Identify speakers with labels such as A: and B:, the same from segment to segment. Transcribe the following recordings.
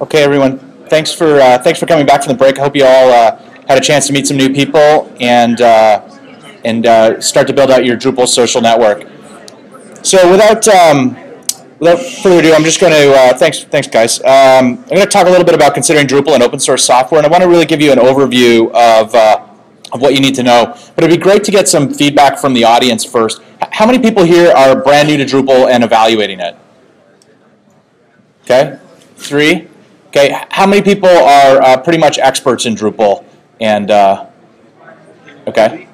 A: Okay, everyone. Thanks for coming back from the break. I hope you all had a chance to meet some new people and start to build out your Drupal social network. So without further ado, I'm just going to thanks guys. I'm going to talk a little bit about considering Drupal and open source software, and I want to really give you an overview of what you need to know. But it'd be great to get some feedback from the audience first. How many people here are brand new to Drupal and evaluating it? Okay, 3. Okay, how many people are pretty much experts in Drupal? And okay,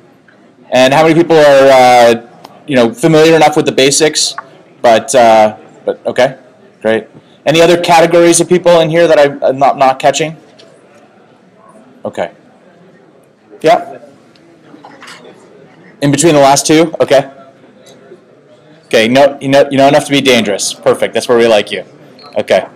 A: and how many people are familiar enough with the basics? But okay, great. Any other categories of people in here that I'm not catching? Okay. Yeah. In between the last two. Okay. Okay. No, you know enough to be dangerous. Perfect. That's where we like you. Okay.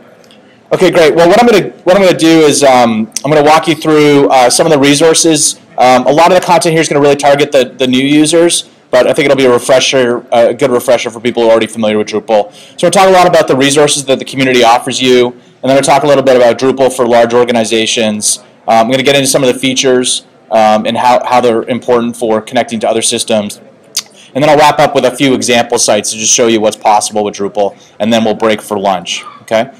A: Okay, great. Well, what I'm going to do is I'm going to walk you through some of the resources. A lot of the content here is going to really target the new users, but I think it'll be a good refresher for people who are already familiar with Drupal. So we'll talk a lot about the resources that the community offers you, and then we'll talk a little bit about Drupal for large organizations. I'm going to get into some of the features and how they're important for connecting to other systems. And then I'll wrap up with a few example sites to just show you what's possible with Drupal, and then we'll break for lunch. Okay.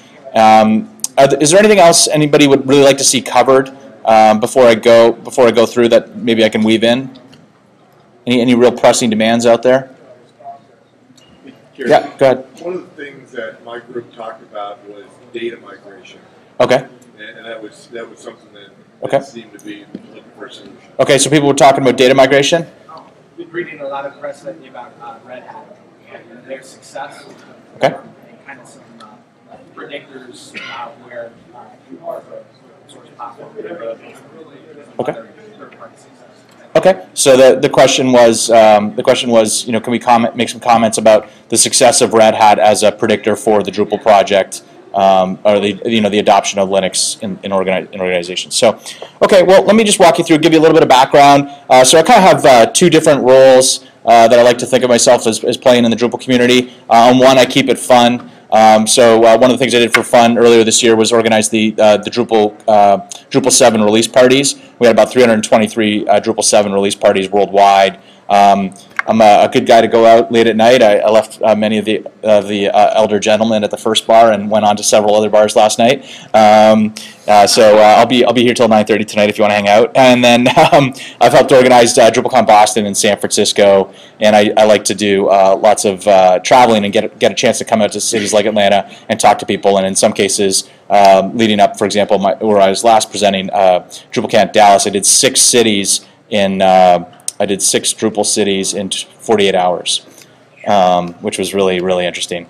A: Is there anything else anybody would really like to see covered before I go through that maybe I can weave in? Any real pressing demands out there? Yeah, go ahead.
B: One of the things that my group talked about was data migration.
A: Okay.
B: And that was something that seemed to be looking for a solution. Okay,
A: so people were talking about data migration?
C: I've been reading a lot of press lately about Red Hat and their success.
A: Okay.
C: And kind of some predictors where you are the source platform.
A: Okay. Okay. So the question was can we make some comments about the success of Red Hat as a predictor for the Drupal project, or the adoption of Linux in organizations. So, okay. Well, let me just walk you through, give you a little bit of background. So I kind of have 2 different roles that I like to think of myself as playing in the Drupal community. On one, I keep it fun. So one of the things I did for fun earlier this year was organize the Drupal 7 release parties. We had about 323 Drupal 7 release parties worldwide. I'm a good guy to go out late at night. I left many of the elder gentlemen at the first bar and went on to several other bars last night. So I'll be here till 9:30 tonight if you want to hang out. And then I've helped organize DrupalCon Boston and San Francisco, and I like to do lots of traveling and get a chance to come out to cities like Atlanta and talk to people. And in some cases, leading up, for example, where I was last presenting DrupalCon Dallas, I did 6 cities in. I did 6 Drupal cities in 48 hours, which was really, really interesting.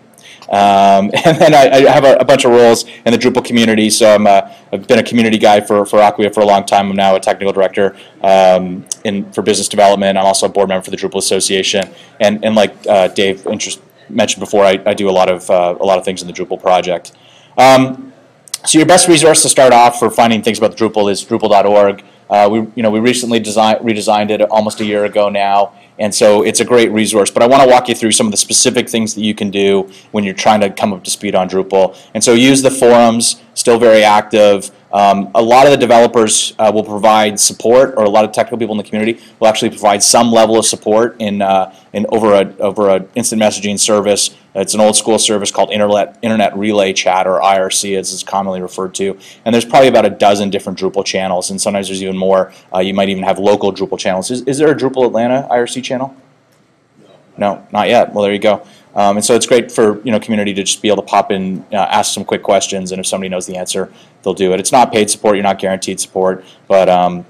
A: And then I have a bunch of roles in the Drupal community. So I've been a community guy for Acquia for a long time. I'm now a technical director for business development. I'm also a board member for the Drupal Association. And like Dave mentioned before, I do a lot of things in the Drupal project. So your best resource to start off for finding things about the Drupal is Drupal.org. We recently redesigned it almost a year ago now, and so it's a great resource. But I want to walk you through some of the specific things that you can do when you're trying to come up to speed on Drupal. And so use the forums, still very active. A lot of the developers will provide support, or a lot of technical people in the community will actually provide some level of support over a instant messaging service. It's an old school service called Internet Relay Chat, or IRC as it's commonly referred to. And there's probably about a dozen different Drupal channels, and sometimes there's even more. You might even have local Drupal channels. Is there a Drupal Atlanta IRC channel? No, not yet. Well, there you go. And so it's great for community to just be able to pop in, ask some quick questions, and if somebody knows the answer, they'll do it. It's not paid support; you're not guaranteed support, but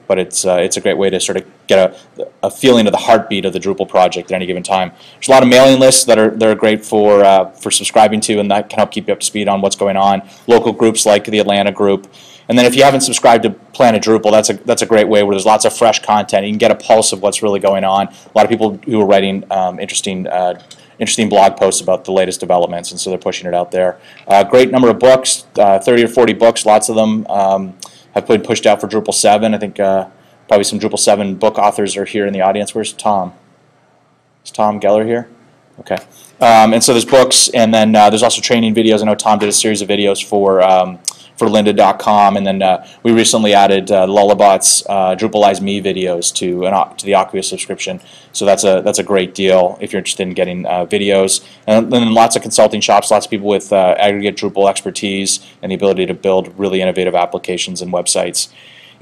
A: it's a great way to sort of get a feeling of the heartbeat of the Drupal project at any given time. There's a lot of mailing lists that are great for subscribing to, and that can help keep you up to speed on what's going on. Local groups like the Atlanta group. And then if you haven't subscribed to Planet Drupal, that's a great way where there's lots of fresh content. You can get a pulse of what's really going on. A lot of people who are writing interesting blog posts about the latest developments, and so they're pushing it out there. Great number of books, 30 or 40 books. Lots of them have been pushed out for Drupal 7. I think probably some Drupal 7 book authors are here in the audience. Where's Tom? Is Tom Geller here? Okay. And so there's books, and then there's also training videos. I know Tom did a series of videos for lynda.com, and then we recently added Lullabot's Drupalize Me videos to the Acquia subscription. So that's a great deal if you're interested in getting videos. And then lots of consulting shops, lots of people with aggregate Drupal expertise and the ability to build really innovative applications and websites.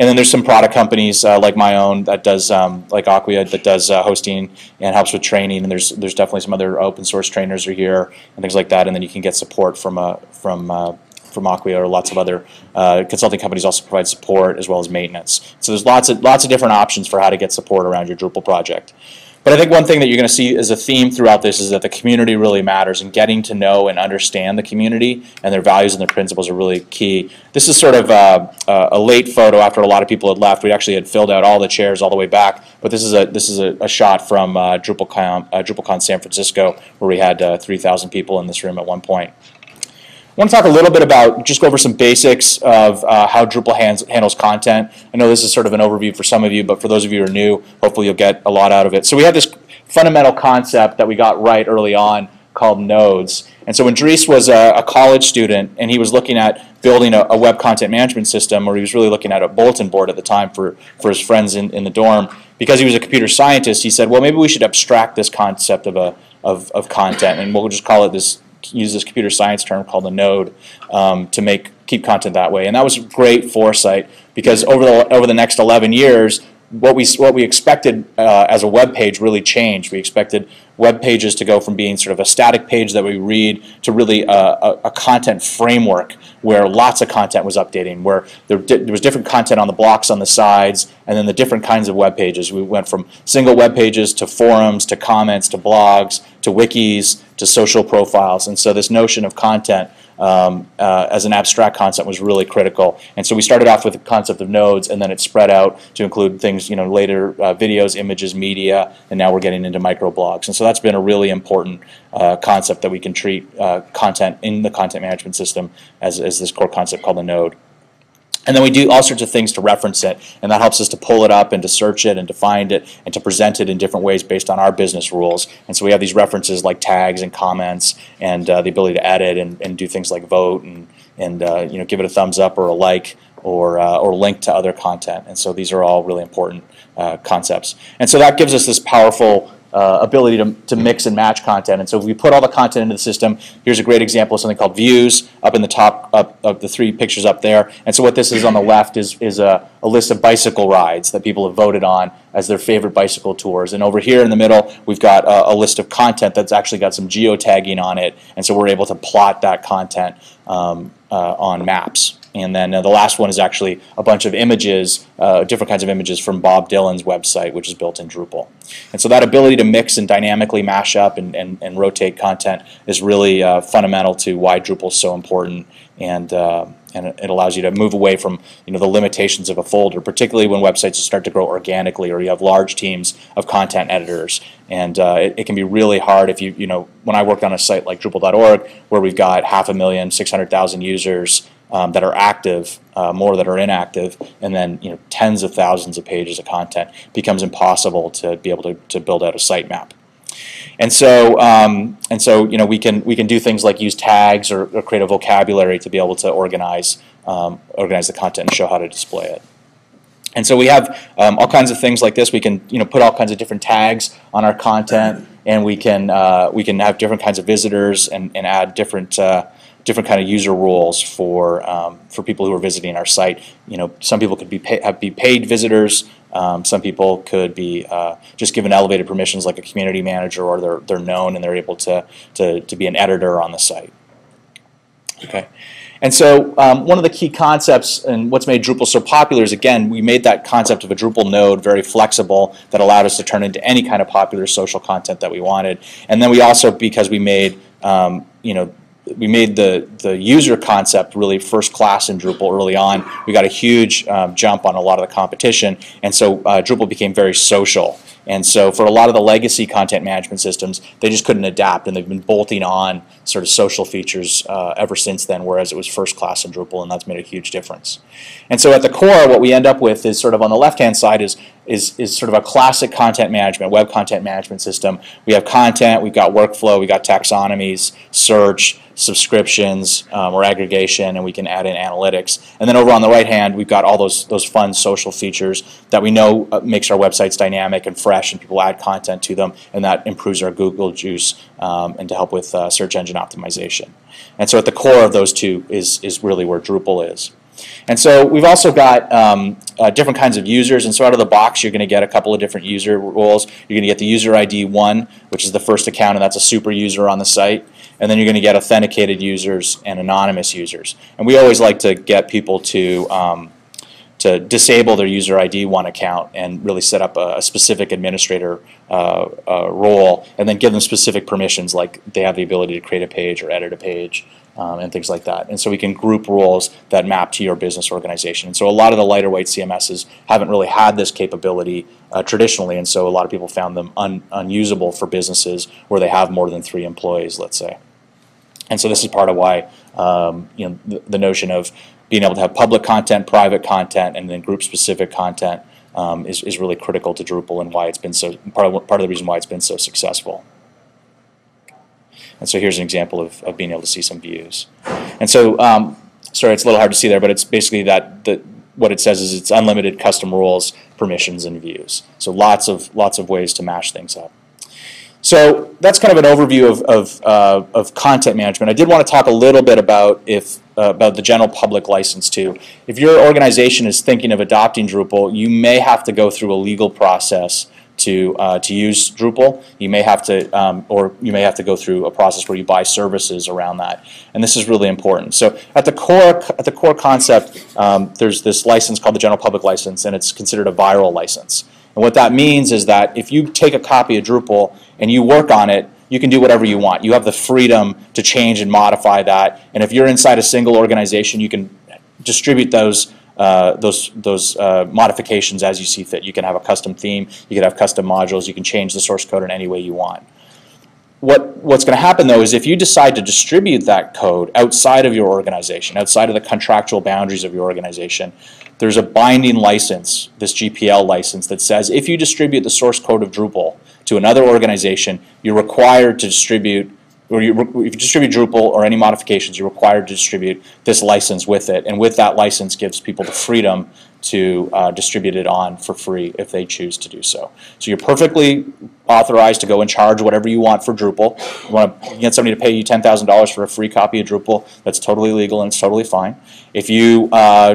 A: And then there's some product companies like my own that does, like Acquia, that does hosting and helps with training. And there's definitely some other open source trainers are here and things like that. And then you can get support from Acquia, or lots of other consulting companies also provide support as well as maintenance. So there's lots of different options for how to get support around your Drupal project. But I think one thing that you're going to see as a theme throughout this is that the community really matters, and getting to know and understand the community and their values and their principles are really key. This is sort of a late photo after a lot of people had left. We actually had filled out all the chairs all the way back, but this is a shot from DrupalCon San Francisco, where we had 3,000 people in this room at one point. I want to talk a little bit about, just go over some basics of how Drupal handles content. I know this is sort of an overview for some of you, but for those of you who are new, hopefully you'll get a lot out of it. So we have this fundamental concept that we got right early on called nodes. And so when Dries was a college student and he was looking at building a web content management system, or he was really looking at a bulletin board at the time for his friends in the dorm, because he was a computer scientist, he said, well, maybe we should abstract this concept of content, and we'll just call it use this computer science term called a node to keep content that way. And that was great foresight, because over the next 11 years, what we expected as a web page really changed. We expected web pages to go from being sort of a static page that we read to really a content framework where lots of content was updating, where there was different content on the blocks on the sides, and then the different kinds of web pages. We went from single web pages to forums to comments to blogs to wikis to social profiles. And so this notion of content as an abstract concept was really critical. And so we started off with the concept of nodes, and then it spread out to include things, later videos, images, media, and now we're getting into microblogs. And so that's been a really important concept, that we can treat content in the content management system as this core concept called a node. And then we do all sorts of things to reference it, and that helps us to pull it up and to search it and to find it and to present it in different ways based on our business rules. And so we have these references like tags and comments, and the ability to edit and do things like vote and give it a thumbs up or a like, or link to other content. And so these are all really important concepts. And so that gives us this powerful ability to mix and match content. And so if we put all the content into the system, here's a great example of something called views up in the top of the 3 pictures up there. And so what this is on the left is a list of bicycle rides that people have voted on as their favorite bicycle tours. And over here in the middle, we've got a list of content that's actually got some geotagging on it. And so we're able to plot that content on maps. And then the last one is actually a bunch of images, different kinds of images from Bob Dylan's website, which is built in Drupal. And so that ability to mix and dynamically mash up and rotate content is really fundamental to why Drupal is so important. And it allows you to move away from the limitations of a folder, particularly when websites start to grow organically, or you have large teams of content editors. And it can be really hard if when I worked on a site like Drupal.org, where we've got 500,000, 600,000 users that are active, more that are inactive, and then tens of thousands of pages of content, becomes impossible to be able to build out a sitemap. And so we can do things like use tags or create a vocabulary to be able to organize the content and show how to display it. And so we have all kinds of things like this. We can put all kinds of different tags on our content, and we can have different kinds of visitors and add different kind of user rules for people who are visiting our site. Some people could be paid visitors. Some people could be just given elevated permissions, like a community manager, or they're known and they're able to be an editor on the site. Okay. And so one of the key concepts and what's made Drupal so popular is, again, we made that concept of a Drupal node very flexible, that allowed us to turn into any kind of popular social content that we wanted. And then we also, because we made we made the user concept really first class in Drupal early on. We got a huge jump on a lot of the competition, and so Drupal became very social. And so for a lot of the legacy content management systems, they just couldn't adapt, and they've been bolting on sort of social features ever since then, whereas it was first class in Drupal, and that's made a huge difference. And so at the core, what we end up with is sort of on the left-hand side is sort of a classic content management, web content management system. We have content, we've got workflow, we've got taxonomies, search, subscriptions, or aggregation, and we can add in analytics. And then over on the right hand, we've got all those fun social features that we know makes our websites dynamic and fresh, and people add content to them, and that improves our Google juice and to help with search engine optimization. And so at the core of those two is really where Drupal is. And so we've also got different kinds of users, and so out of the box you're going to get a couple of different user roles. You're going to get the user ID 1, which is the first account, and that's a super user on the site. And then you're going to get authenticated users and anonymous users. And we always like to get people to disable their user ID 1 account and really set up a specific administrator role, and then give them specific permissions, like they have the ability to create a page or edit a page. And things like that. And so we can group roles that map to your business organization. And so a lot of the lighter weight CMSs haven't really had this capability traditionally, and so a lot of people found them unusable for businesses where they have more than 3 employees, let's say. And so this is part of why the notion of being able to have public content, private content, and then group-specific content is really critical to Drupal, and why it's been so part of the reason why it's been so successful. And so here's an example of being able to see some views. And so, sorry, it's a little hard to see there, but it's basically what it says is it's unlimited custom roles, permissions, and views. So lots of ways to mash things up. So that's kind of an overview of content management. I did want to talk a little bit about the general public license too. If your organization is thinking of adopting Drupal, you may have to go through a legal process to use Drupal. You may have to, or you may have to go through a process where you buy services around that, and this is really important. So at the core concept, there's this license called the General Public License, and it's considered a viral license. And what that means is that if you take a copy of Drupal and you work on it, you can do whatever you want. You have the freedom to change and modify that, and if you're inside a single organization, you can distribute those modifications as you see fit. You can have a custom theme, you can have custom modules, you can change the source code in any way you want. What's going to happen though is if you decide to distribute that code outside of your organization, outside of the contractual boundaries of your organization, there's a binding license, this GPL license, that says if you distribute the source code of Drupal to another organization, you're required to distribute, or if you distribute Drupal or any modifications, you're required to distribute this license with it. And with that license gives people the freedom to distribute it on for free if they choose to do so. So you're perfectly authorized to go and charge whatever you want for Drupal. You want to get somebody to pay you $10,000 for a free copy of Drupal, that's totally legal and it's totally fine. If you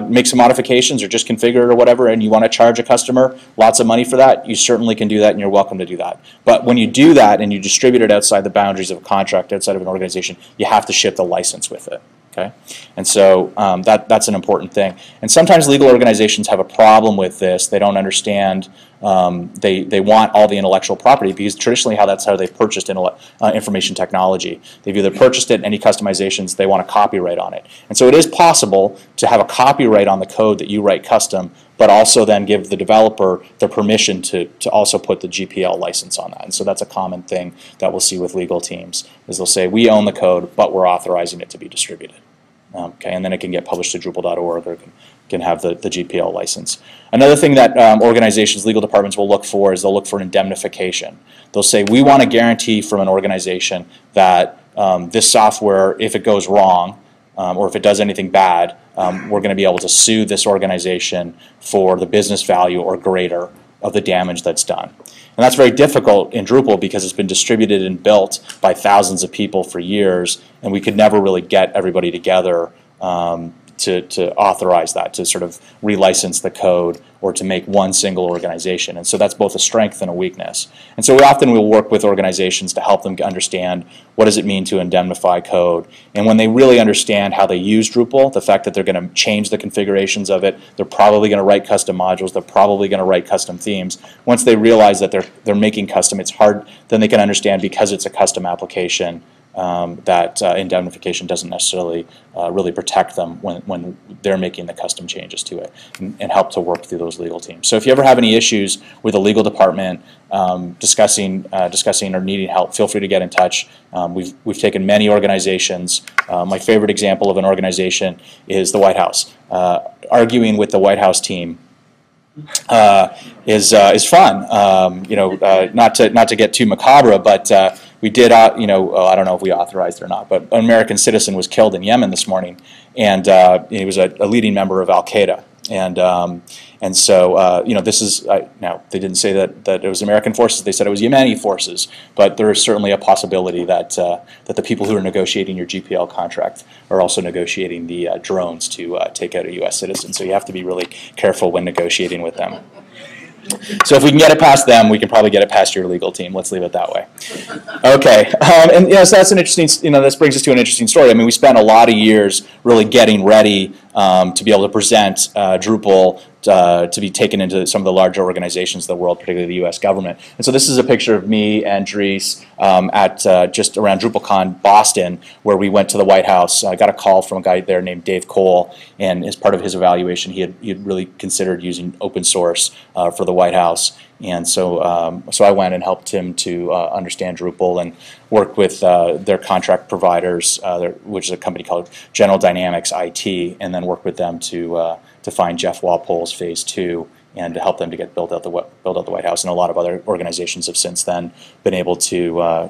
A: make some modifications or just configure it or whatever and you want to charge a customer lots of money for that, you certainly can do that and you're welcome to do that. But when you do that and you distribute it outside the boundaries of a contract, outside of an organization, you have to ship the license with it. Okay, and so that's an important thing. And sometimes legal organizations have a problem with this. They don't understand. They want all the intellectual property because traditionally that's how they've purchased information technology. They've either purchased it, any customizations, they want a copyright on it. And so it is possible to have a copyright on the code that you write custom, but also then give the developer the permission to also put the GPL license on that. And so that's a common thing that we'll see with legal teams, is they'll say, we own the code, but we're authorizing it to be distributed. Okay, and then it can get published to Drupal.org or can have the GPL license. Another thing that organizations, legal departments will look for is they'll look for indemnification. They'll say, we want a guarantee from an organization that this software, if it goes wrong, or if it does anything bad, we're going to be able to sue this organization for the business value or greater of the damage that's done. And that's very difficult in Drupal because it's been distributed and built by thousands of people for years, and we could never really get everybody together to authorize that, to sort of relicense the code or to make one single organization. And so that's both a strength and a weakness. And so we often will work with organizations to help them understand what does it mean to indemnify code. And when they really understand how they use Drupal, the fact that they're going to change the configurations of it, they're probably going to write custom modules, they're probably going to write custom themes. Once they realize that they're making custom, it's hard, then they can understand because it's a custom application, that indemnification doesn't necessarily really protect them when they're making the custom changes to it, and help to work through those legal teams. So if you ever have any issues with the legal department discussing or needing help, feel free to get in touch. We've taken many organizations. My favorite example of an organization is the White House. Arguing with the White House team is fun. Not to get too macabre, but we did. I don't know if we authorized it or not, but an American citizen was killed in Yemen this morning, and he was a leading member of Al Qaeda. And so this is now they didn't say that it was American forces. They said it was Yemeni forces. But there is certainly a possibility that that the people who are negotiating your GPL contract are also negotiating the drones to take out a U.S. citizen. So you have to be really careful when negotiating with them. So if we can get it past them, we can probably get it past your legal team. Let's leave it that way. Okay, so that's an interesting. This brings us to an interesting story. I mean, we spent a lot of years really getting ready to be able to present Drupal to be taken into some of the larger organizations of the world, particularly the U.S. government. And so this is a picture of me and Dries at just around DrupalCon Boston, where we went to the White House. I got a call from a guy there named Dave Cole, and as part of his evaluation, he had really considered using open source for the White House. And so, so I went and helped him to understand Drupal and worked with their contract providers, which is a company called General Dynamics IT, and then worked with them to find Jeff Walpole's Phase 2 and to help them to get build out the White House. And a lot of other organizations have since then been able to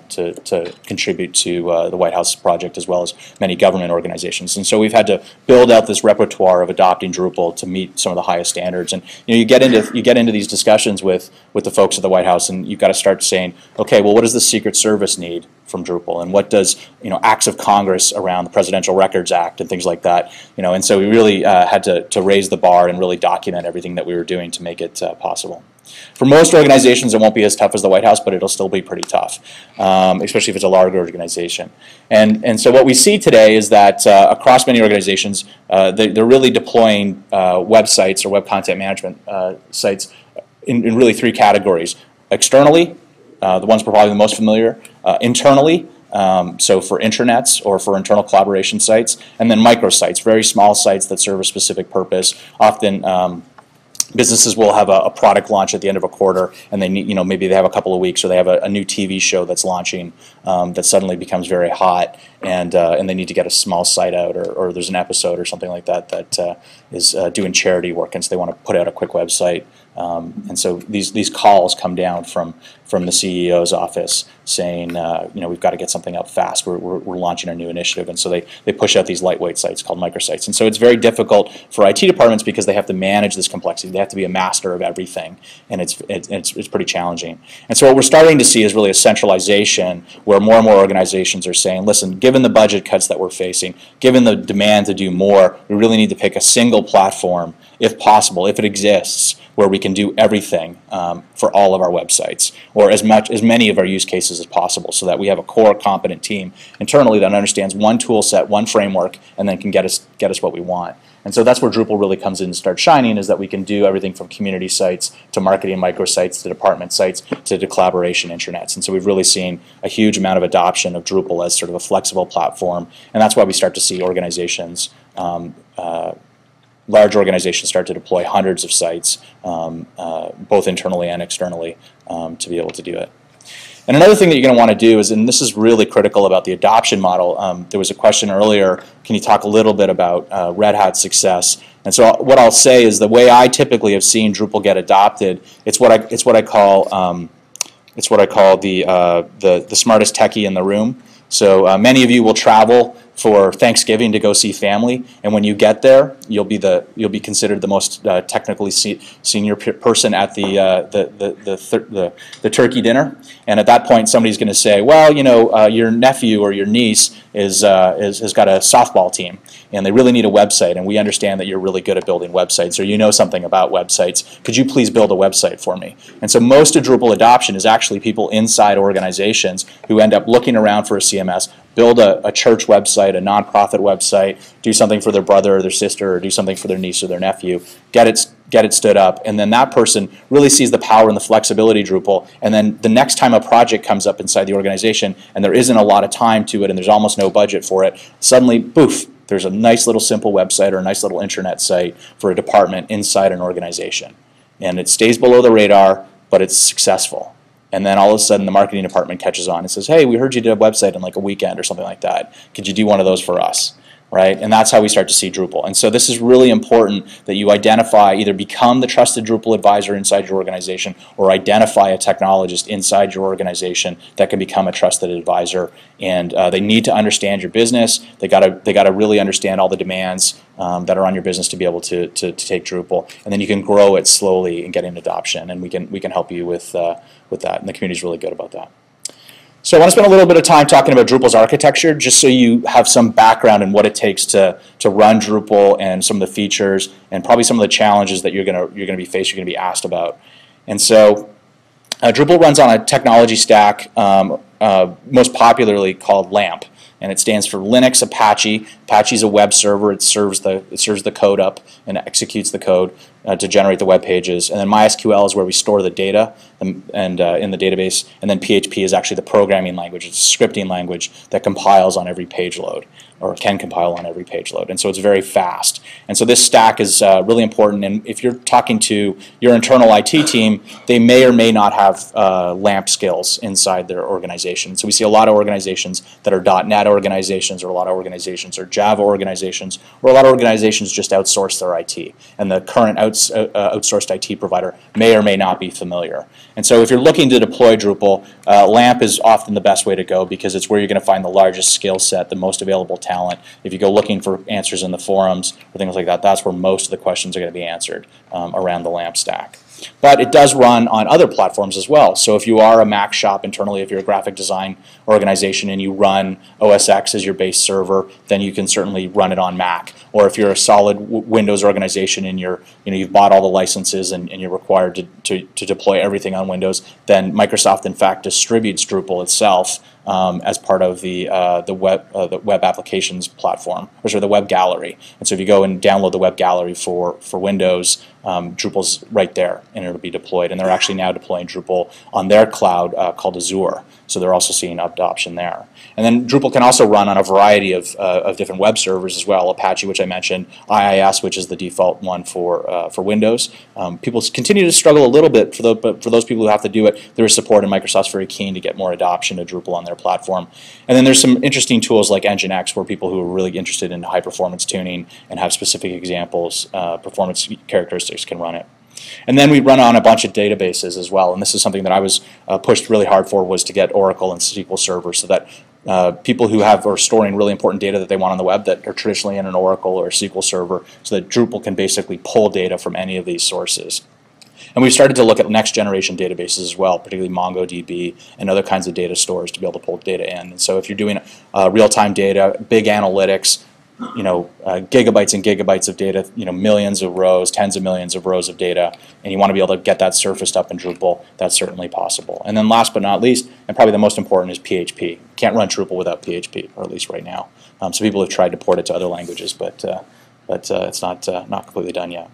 A: contribute to the White House project, as well as many government organizations. And so we've had to build out this repertoire of adopting Drupal to meet some of the highest standards. And you get into these discussions with the folks at the White House, and you've got to start saying, okay, well, what does the Secret Service need from Drupal, and what does acts of Congress around the Presidential Records Act and things like that, and so we really had to raise the bar and really document everything that we were doing to make it possible. For most organizations, it won't be as tough as the White House, but it'll still be pretty tough, especially if it's a large organization. And so what we see today is that across many organizations, they're really deploying websites or web content management sites in really three categories: externally, the ones we're probably the most familiar, internally, so for intranets or for internal collaboration sites, and then microsites, very small sites that serve a specific purpose. Often businesses will have a product launch at the end of a quarter, and they need, maybe they have a couple of weeks, or they have a new TV show that's launching that suddenly becomes very hot, and they need to get a small site out, or there's an episode or something like that that is doing charity work, and so they want to put out a quick website. And so these calls come down from the CEO's office saying, we've got to get something up fast. We're launching a new initiative, and so they push out these lightweight sites called microsites. And so it's very difficult for IT departments because they have to manage this complexity. They have to be a master of everything, and it's pretty challenging. And so what we're starting to see is really a centralization where more and more organizations are saying, listen, given the budget cuts that we're facing, given the demand to do more, we really need to pick a single platform, if possible, if it exists, where we can do everything for all of our websites, or as many of our use cases as possible, so that we have a core competent team internally that understands one tool set, one framework, and then can get us what we want. And so that's where Drupal really comes in and starts shining, is that we can do everything from community sites to marketing microsites to department sites to collaboration intranets. And so we've really seen a huge amount of adoption of Drupal as sort of a flexible platform, and that's why we start to see organizations, large organizations, start to deploy hundreds of sites, both internally and externally, to be able to do it. And another thing that you're going to want to do is, and this is really critical about the adoption model, there was a question earlier, can you talk a little bit about Red Hat's success? And so what I'll say is the way I typically have seen Drupal get adopted, it's what I call the smartest techie in the room. So many of you will travel for Thanksgiving to go see family, and when you get there, you'll be considered the most technically senior person at the turkey dinner. And at that point, somebody's going to say, well, your nephew or your niece has got a softball team, and they really need a website, and we understand that you're really good at building websites, or you know something about websites. Could you please build a website for me? And so most of Drupal adoption is actually people inside organizations who end up looking around for a CMS CMS, build a church website, a nonprofit website, do something for their brother or their sister, or do something for their niece or their nephew, get it stood up, and then that person really sees the power and the flexibility of Drupal, and then the next time a project comes up inside the organization and there isn't a lot of time to it and there's almost no budget for it, suddenly, poof, there's a nice little simple website or a nice little intranet site for a department inside an organization. And it stays below the radar, but it's successful. And then all of a sudden the marketing department catches on and says, hey, we heard you did a website in like a weekend or something like that. Could you do one of those for us? Right? And that's how we start to see Drupal. And so this is really important that you identify, either become the trusted Drupal advisor inside your organization or identify a technologist inside your organization that can become a trusted advisor. And they need to understand your business. They gotta really understand all the demands that are on your business to be able to take Drupal. And then you can grow it slowly and get an adoption. And we can help you with that. And the community is really good about that. So I want to spend a little bit of time talking about Drupal's architecture, just so you have some background in what it takes to run Drupal and some of the features and probably some of the challenges that you're going to be faced, you're going to be asked about. And so Drupal runs on a technology stack most popularly called LAMP, and it stands for Linux Apache. Apache is a web server. It serves the code up and executes the code to generate the web pages. And then MySQL is where we store the data and in the database. And then PHP is actually the programming language. It's a scripting language that compiles on every page load, or can compile on every page load. And so it's very fast. And so this stack is really important. And if you're talking to your internal IT team, they may or may not have LAMP skills inside their organization. So we see a lot of organizations that are .NET organizations, or a lot of organizations are Java organizations, or a lot of organizations just outsource their IT. And the current outsourced IT provider may or may not be familiar. And so if you're looking to deploy Drupal, LAMP is often the best way to go because it's where you're going to find the largest skill set, the most available talent. If you go looking for answers in the forums or things like that, that's where most of the questions are going to be answered around the LAMP stack. But it does run on other platforms as well. So if you are a Mac shop internally, if you're a graphic design organization and you run OSX as your base server, then you can certainly run it on Mac. Or if you're a solid Windows organization and you've bought all the licenses and you're required to deploy everything on Windows, then Microsoft in fact distributes Drupal itself as part of the web applications platform, or sorry, the web gallery. And so if you go and download the web gallery for Windows, Drupal's right there and it'll be deployed. And they're actually now deploying Drupal on their cloud called Azure. So they're also seeing adoption there. And then Drupal can also run on a variety of different web servers as well. Apache, which I mentioned, IIS, which is the default one for Windows. People continue to struggle a little bit, but for those people who have to do it, there is support, and Microsoft's very keen to get more adoption of Drupal on their platform. And then there's some interesting tools like Nginx, where people who are really interested in high-performance tuning and have specific examples, performance characteristics, can run it. And then we run on a bunch of databases as well, and this is something that I was pushed really hard for, was to get Oracle and SQL Server, so that people who are storing really important data that they want on the web that are traditionally in an Oracle or a SQL Server, so that Drupal can basically pull data from any of these sources. And we've started to look at next generation databases as well, particularly MongoDB and other kinds of data stores to be able to pull data in. And so if you're doing real-time data, big analytics, gigabytes and gigabytes of data, millions of rows, tens of millions of rows of data, and you want to be able to get that surfaced up in Drupal, that's certainly possible. And then last but not least, and probably the most important, is PHP. Can't run Drupal without PHP, or at least right now. So people have tried to port it to other languages, but it's not completely done yet.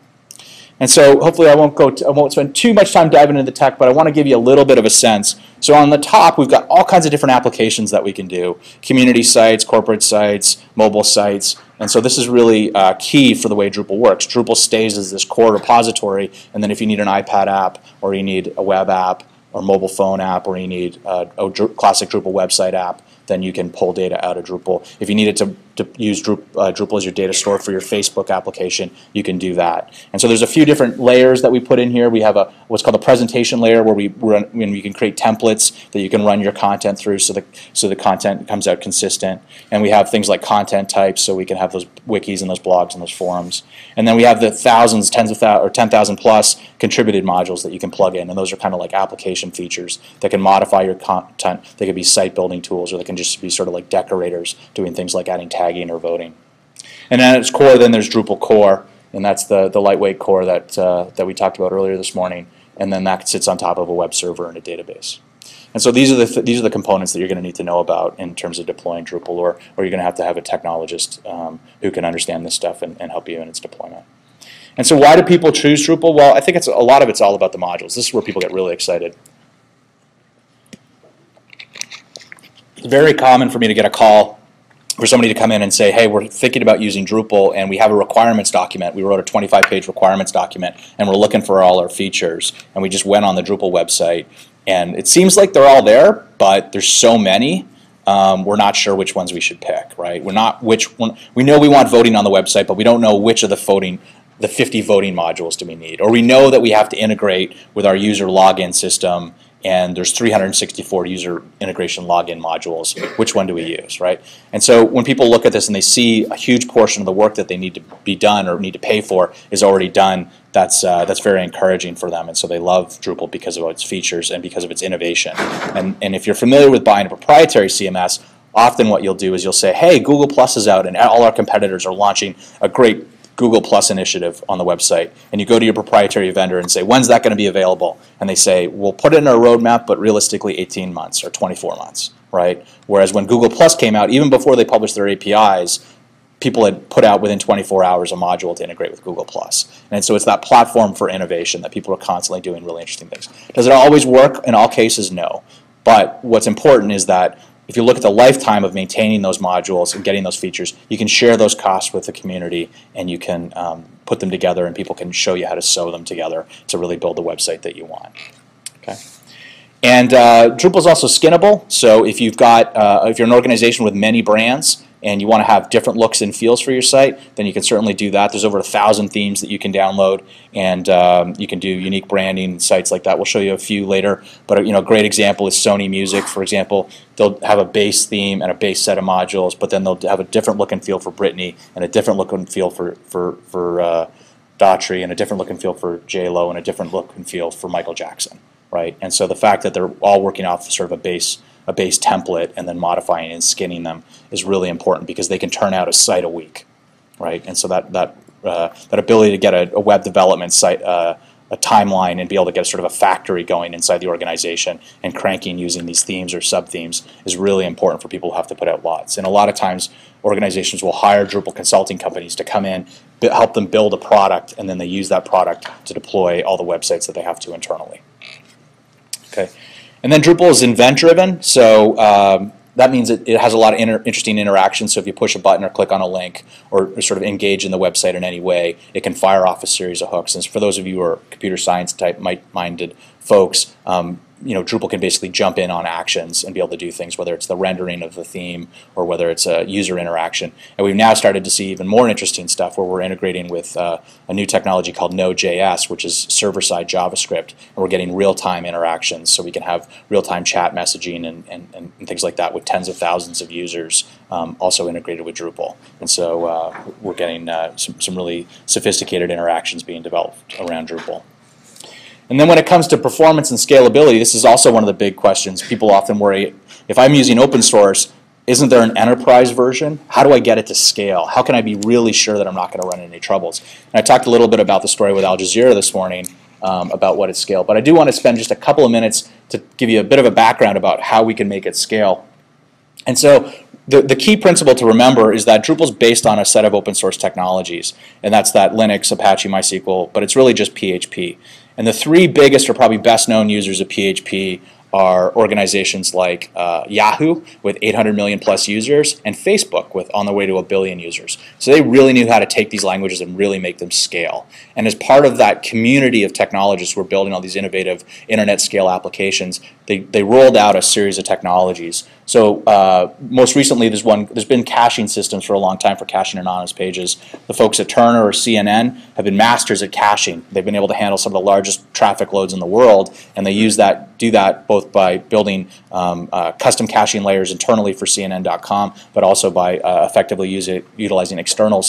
A: And so hopefully I won't spend too much time diving into the tech, but I want to give you a little bit of a sense. So on the top, we've got all kinds of different applications that we can do: community sites, corporate sites, mobile sites. And so this is really key for the way Drupal works. Drupal stays as this core repository, and then if you need an iPad app, or you need a web app, or mobile phone app, or you need a classic Drupal website app, then you can pull data out of Drupal. If you needed to use Drupal as your data store for your Facebook application, you can do that. And so there's a few different layers that we put in here. We have what's called a presentation layer, where you can create templates that you can run your content through, so the content comes out consistent. And we have things like content types, so we can have those wikis and those blogs and those forums. And then we have the thousands, tens of thousands, or 10,000 plus contributed modules that you can plug in, and those are kind of like application features that can modify your content. They could be site building tools, or they can just be sort of like decorators doing things like adding tagging or voting. And at its core, then there's Drupal core, and that's the lightweight core that we talked about earlier this morning, and then that sits on top of a web server and a database. And so these are the components that you're going to need to know about in terms of deploying Drupal, or you're going to have a technologist who can understand this stuff and help you in its deployment. And so why do people choose Drupal? Well, I think a lot of it's all about the modules. This is where people get really excited. It's very common for me to get a call for somebody to come in and say, hey, we're thinking about using Drupal and we have a requirements document. We wrote a 25-page requirements document and we're looking for all our features. And we just went on the Drupal website and it seems like they're all there, but there's so many, we're not sure which ones we should pick, right? We're not which one. We know we want voting on the website, but we don't know which of the 50 voting modules do we need. Or we know that we have to integrate with our user login system and there's 364 user integration login modules. Which one do we use, right? And so when people look at this and they see a huge portion of the work that they need to be done or need to pay for is already done, that's very encouraging for them. And so they love Drupal because of its features and because of its innovation. And if you're familiar with buying a proprietary CMS, often what you'll do is you'll say, hey, Google Plus is out and all our competitors are launching a great Google Plus initiative on the website, and you go to your proprietary vendor and say, when's that going to be available? And they say, we'll put it in our roadmap, but realistically 18 months or 24 months, right? Whereas when Google Plus came out, even before they published their APIs, people had put out within 24 hours a module to integrate with Google Plus. And so it's that platform for innovation that people are constantly doing really interesting things. Does it always work? In all cases, no. But what's important is that if you look at the lifetime of maintaining those modules and getting those features, you can share those costs with the community and you can put them together and people can show you how to sew them together to really build the website that you want. Okay. And Drupal is also skinnable. So if you've got, if you're an organization with many brands and you want to have different looks and feels for your site, then you can certainly do that. There's over 1,000 themes that you can download, and you can do unique branding sites like that. We'll show you a few later, but a great example is Sony Music, for example. They'll have a base theme and a base set of modules, but then they'll have a different look and feel for Britney, and a different look and feel for Daughtry, and a different look and feel for J-Lo, and a different look and feel for Michael Jackson, right? And so the fact that they're all working off sort of a base template and then modifying and skinning them is really important because they can turn out a site a week, right? And so that ability to get a web development site, a timeline, and be able to get sort of a factory going inside the organization and cranking using these themes or sub-themes is really important for people who have to put out lots. And a lot of times organizations will hire Drupal consulting companies to come in, help them build a product, and then they use that product to deploy all the websites that they have to internally. Okay. And then Drupal is event-driven, so that means it has a lot of interesting interactions. So if you push a button or click on a link or sort of engage in the website in any way, it can fire off a series of hooks. And for those of you who are computer science type minded folks, Drupal can basically jump in on actions and be able to do things, whether it's the rendering of the theme or whether it's a user interaction. And we've now started to see even more interesting stuff where we're integrating with a new technology called Node.js, which is server-side JavaScript, and we're getting real-time interactions, so we can have real-time chat messaging and things like that with tens of thousands of users also integrated with Drupal. And so we're getting some really sophisticated interactions being developed around Drupal. And then when it comes to performance and scalability, this is also one of the big questions. People often worry, if I'm using open source, isn't there an enterprise version? How do I get it to scale? How can I be really sure that I'm not going to run into any troubles? And I talked a little bit about the story with Al Jazeera this morning about what it's scaled. But I do want to spend just a couple of minutes to give you a bit of a background about how we can make it scale. And so the key principle to remember is that Drupal is based on a set of open source technologies. And that's that Linux, Apache, MySQL, but it's really just PHP. And the three biggest or probably best known users of PHP are organizations like Yahoo with 800 million plus users and Facebook with on the way to 1 billion users. So they really knew how to take these languages and really make them scale. And as part of that community of technologists who are building all these innovative internet scale applications, they rolled out a series of technologies. So most recently there's been caching systems for a long time for caching anonymous pages. The folks at Turner or CNN have been masters at caching. They've been able to handle some of the largest traffic loads in the world, and they do that both by building custom caching layers internally for CNN.com, but also by effectively utilizing external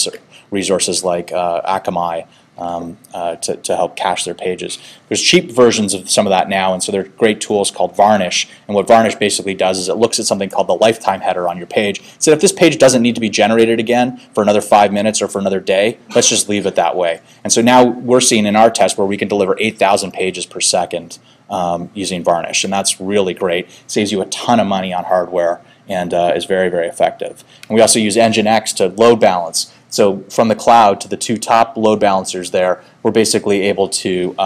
A: resources like Akamai to help cache their pages. There's cheap versions of some of that now, and so there are great tools called Varnish. And what Varnish basically does is it looks at something called the lifetime header on your page. So if this page doesn't need to be generated again for another 5 minutes or for another day, let's just leave it that way. And so now we're seeing in our test where we can deliver 8,000 pages per second using Varnish, and that's really great. It saves you a ton of money on hardware and is very, very effective. And we also use Nginx to load balance. So from the cloud to the two top load balancers there, we're basically able to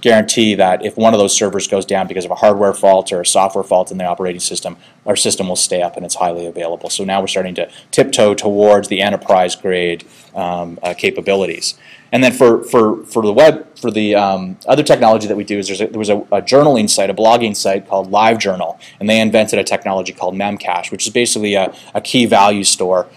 A: guarantee that if one of those servers goes down because of a hardware fault or a software fault in the operating system, our system will stay up and it's highly available. So now we're starting to tiptoe towards the enterprise grade capabilities. And then for the other technology that we do is there was a journaling site, a blogging site called LiveJournal, and they invented a technology called Memcache, which is basically a key value store.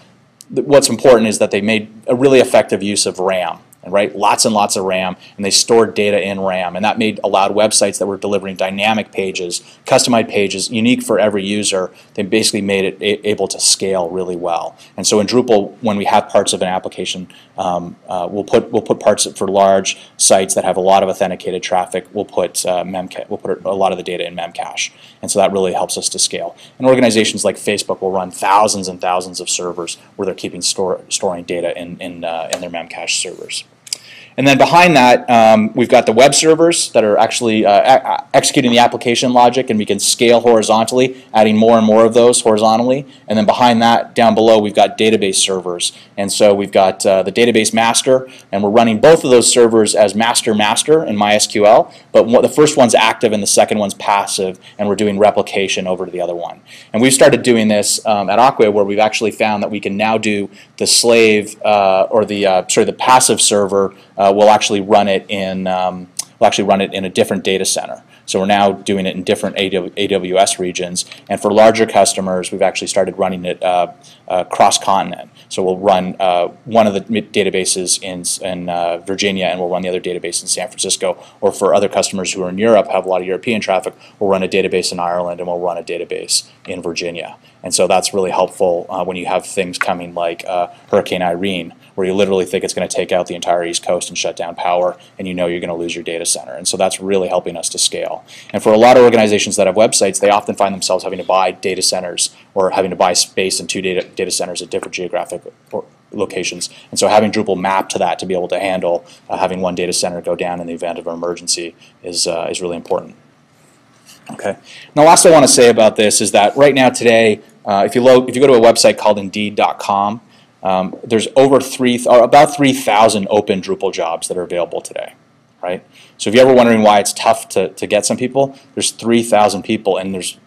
A: What's important is that they made a really effective use of RAM, right? Lots and lots of RAM, and they stored data in RAM, and that allowed websites that were delivering dynamic pages, customized pages, unique for every user. They basically made it able to scale really well. And so in Drupal, when we have parts of an application, we'll put parts for large sites that have a lot of authenticated traffic. We'll put a lot of the data in Memcache, and so that really helps us to scale. And organizations like Facebook will run thousands and thousands of servers where they're keeping storing data in their Memcache servers. And then behind that, we've got the web servers that are actually executing the application logic, and we can scale horizontally, adding more and more of those horizontally. And then behind that, down below, we've got database servers. And so we've got the database master, and we're running both of those servers as master in MySQL, but the first one's active and the second one's passive, and we're doing replication over to the other one. And we've started doing this at Acquia, where we've actually found that we can now do the slave or the passive server. We'll actually run it in a different data center. So we're now doing it in different AWS regions, and for larger customers, we've actually started running it cross-continent. So we'll run one of the databases in Virginia, and we'll run the other database in San Francisco. Or for other customers who are in Europe, have a lot of European traffic, we'll run a database in Ireland, and we'll run a database in Virginia. And so that's really helpful when you have things coming like Hurricane Irene, where you literally think it's going to take out the entire East Coast and shut down power, and you know you're going to lose your data center. And so that's really helping us to scale. And for a lot of organizations that have websites, they often find themselves having to buy data centers or having to buy space in two data centers at different geographic locations. And so having Drupal map to that to be able to handle having one data center go down in the event of an emergency is really important. Okay. And the last I want to say about this is that right now today, if you go to a website called Indeed.com, there's about 3,000 open Drupal jobs that are available today, right? So if you're ever wondering why it's tough to get some people, there's 3,000 people, and there's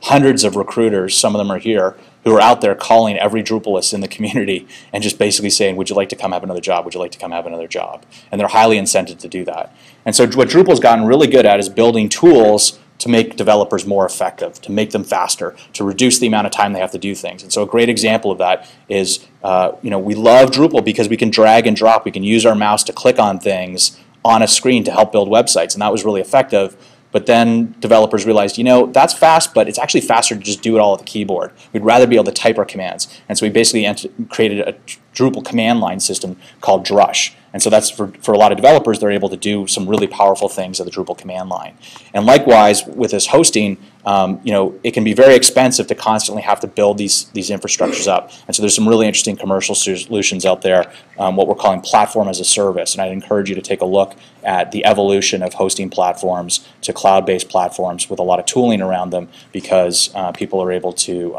A: hundreds of recruiters, some of them are here, who are out there calling every Drupalist in the community and just basically saying, would you like to come have another job? Would you like to come have another job? And they're highly incented to do that. And so what Drupal's gotten really good at is building tools to make developers more effective, to make them faster, to reduce the amount of time they have to do things. And so a great example of that is, we love Drupal because we can drag and drop. We can use our mouse to click on things on a screen to help build websites, and that was really effective. But then developers realized, that's fast, but it's actually faster to just do it all at the keyboard. We'd rather be able to type our commands. And so we basically created a Drupal command line system called Drush. And so that's for a lot of developers, they're able to do some really powerful things at the Drupal command line. And likewise, with this hosting, it can be very expensive to constantly have to build these infrastructures up. And so there's some really interesting commercial solutions out there, what we're calling platform as a service. And I'd encourage you to take a look at the evolution of hosting platforms to cloud-based platforms with a lot of tooling around them, because people are able to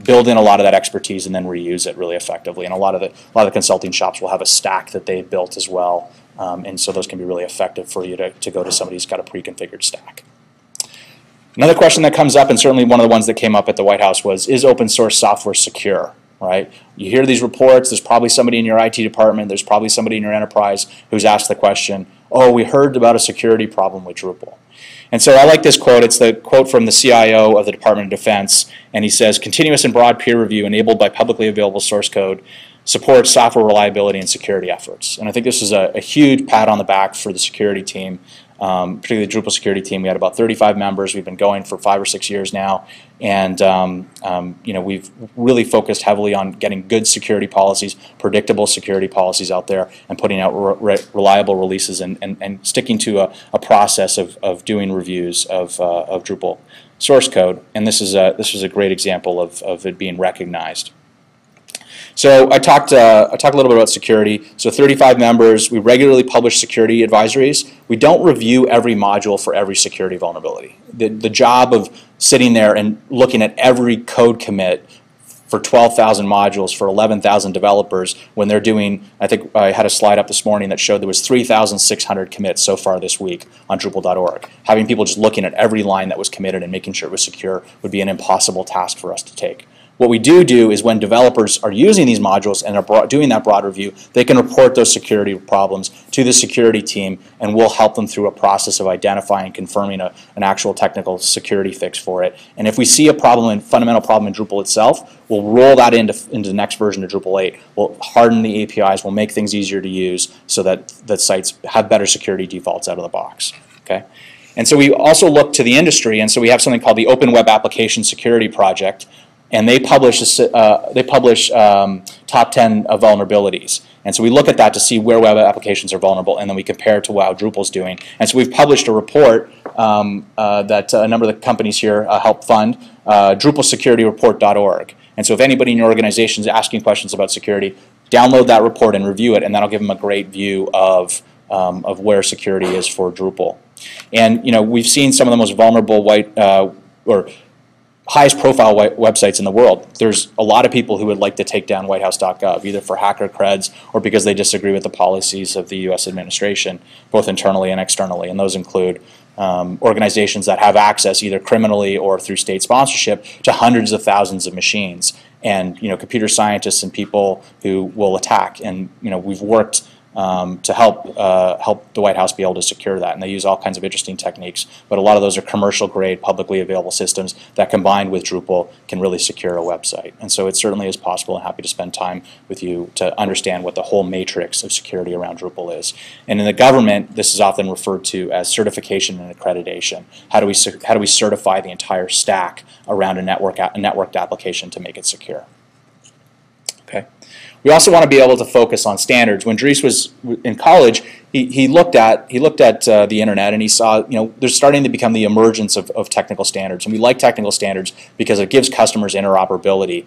A: build in a lot of that expertise and then reuse it really effectively. And a lot of the consulting shops will have a stack that they've built as well, and so those can be really effective for you to go to somebody who's got a pre-configured stack. Another question that comes up, and certainly one of the ones that came up at the White House, was, is open source software secure? Right? You hear these reports, there's probably somebody in your IT department, there's probably somebody in your enterprise who's asked the question, oh, we heard about a security problem with Drupal. And so I like this quote. It's the quote from the CIO of the Department of Defense, and he says, continuous and broad peer review enabled by publicly available source code supports software reliability and security efforts. And I think this is a huge pat on the back for the security team, particularly the Drupal security team. We had about 35 members. We've been going for 5 or 6 years now, and we've really focused heavily on getting good security policies, predictable security policies out there, and putting out reliable releases and sticking to a process of doing reviews of Drupal source code. And this is a great example of it being recognized. So I talked a little bit about security. So 35 members. We regularly publish security advisories. We don't review every module for every security vulnerability. The job of sitting there and looking at every code commit for 12,000 modules for 11,000 developers when they're doing, I think I had a slide up this morning that showed there was 3,600 commits so far this week on Drupal.org. Having people just looking at every line that was committed and making sure it was secure would be an impossible task for us to take. What we do is when developers are using these modules and are doing that broad review, they can report those security problems to the security team, and we'll help them through a process of identifying and confirming an actual technical security fix for it. And if we see a problem, fundamental problem in Drupal itself, we'll roll that into the next version of Drupal 8. We'll harden the APIs, we'll make things easier to use so that sites have better security defaults out of the box. Okay? And so we also look to the industry, and so we have something called the Open Web Application Security Project. And they publish top 10 vulnerabilities. And so we look at that to see where web applications are vulnerable, and then we compare it to how Drupal's doing. And so we've published a report that a number of the companies here help fund, DrupalSecurityReport.org. And so if anybody in your organization is asking questions about security, download that report and review it, and that'll give them a great view of where security is for Drupal. And we've seen some of the most vulnerable highest profile websites in the world. There's a lot of people who would like to take down whitehouse.gov, either for hacker creds or because they disagree with the policies of the U.S. administration, both internally and externally. And those include organizations that have access, either criminally or through state sponsorship, to hundreds of thousands of machines. And computer scientists and people who will attack. And we've worked to help the White House be able to secure that, and they use all kinds of interesting techniques. But a lot of those are commercial-grade, publicly available systems that, combined with Drupal, can really secure a website. And so it certainly is possible, and happy to spend time with you to understand what the whole matrix of security around Drupal is. And in the government, this is often referred to as certification and accreditation. How do we certify the entire stack around a networked application to make it secure? Okay. We also want to be able to focus on standards. When Dries was in college, he looked at the internet, and he saw there's starting to become the emergence of technical standards, and we like technical standards because it gives customers interoperability.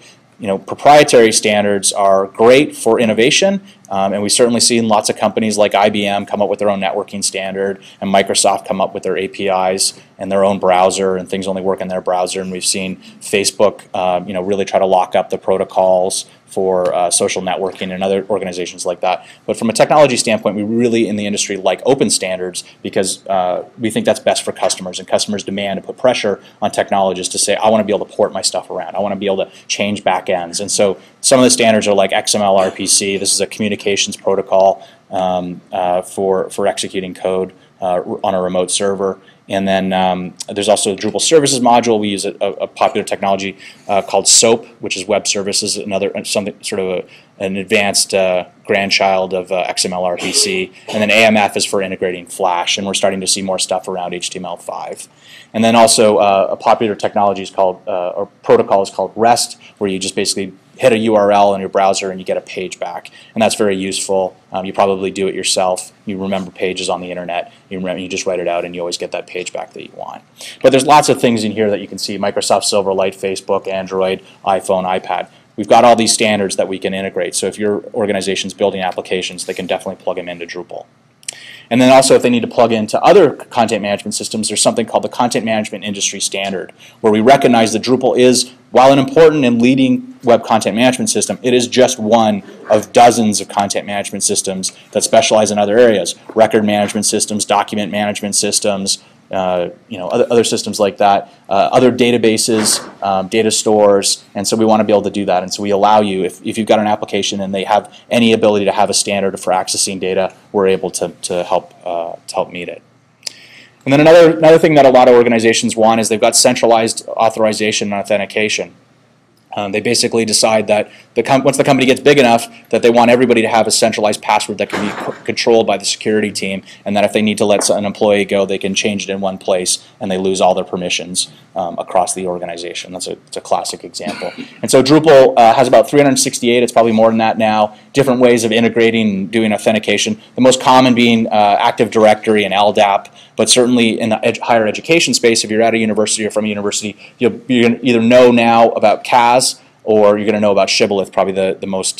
A: Proprietary standards are great for innovation, and we've certainly seen lots of companies like IBM come up with their own networking standard, and Microsoft come up with their APIs and their own browser, and things only work in their browser. And we've seen Facebook, really try to lock up the protocols for social networking and other organizations like that. But from a technology standpoint, we really in the industry like open standards because we think that's best for customers, and customers demand and put pressure on technologists to say, I want to be able to port my stuff around. I want to be able to change back ends. And so some of the standards are like XML RPC. This is a communications protocol for executing code on a remote server. And then there's also a Drupal services module. We use a popular technology called SOAP, which is web services, something sort of an advanced grandchild of XML RPC. And then AMF is for integrating Flash, and we're starting to see more stuff around HTML5. And then also a popular technology is called, or protocol is called REST, where you just basically hit a URL in your browser and you get a page back, and that's very useful. You probably do it yourself. You remember pages on the internet. You just write it out, and you always get that page back that you want. But there's lots of things in here that you can see: Microsoft Silverlight, Facebook, Android, iPhone, iPad. We've got all these standards that we can integrate. So if your organization's building applications, they can definitely plug them into Drupal. And then also if they need to plug into other content management systems, there's something called the Content Management Industry Standard, where we recognize that Drupal is, while an important and leading web content management system, it is just one of dozens of content management systems that specialize in other areas: record management systems, document management systems, other systems like that, other databases, data stores. And so we want to be able to do that. And so we allow you, if you've got an application and they have any ability to have a standard for accessing data, we're able to help meet it. And then another thing that a lot of organizations want is they've got centralized authorization and authentication. They basically decide that once the company gets big enough that they want everybody to have a centralized password that can be controlled by the security team, and that if they need to let an employee go, they can change it in one place and they lose all their permissions across the organization. It's a classic example. And so Drupal has about 368, it's probably more than that now, different ways of integrating and doing authentication. The most common being Active Directory and LDAP, but certainly in the higher education space, if you're at a university or from a university, you either know now about CAS or you're going to know about Shibboleth, probably the most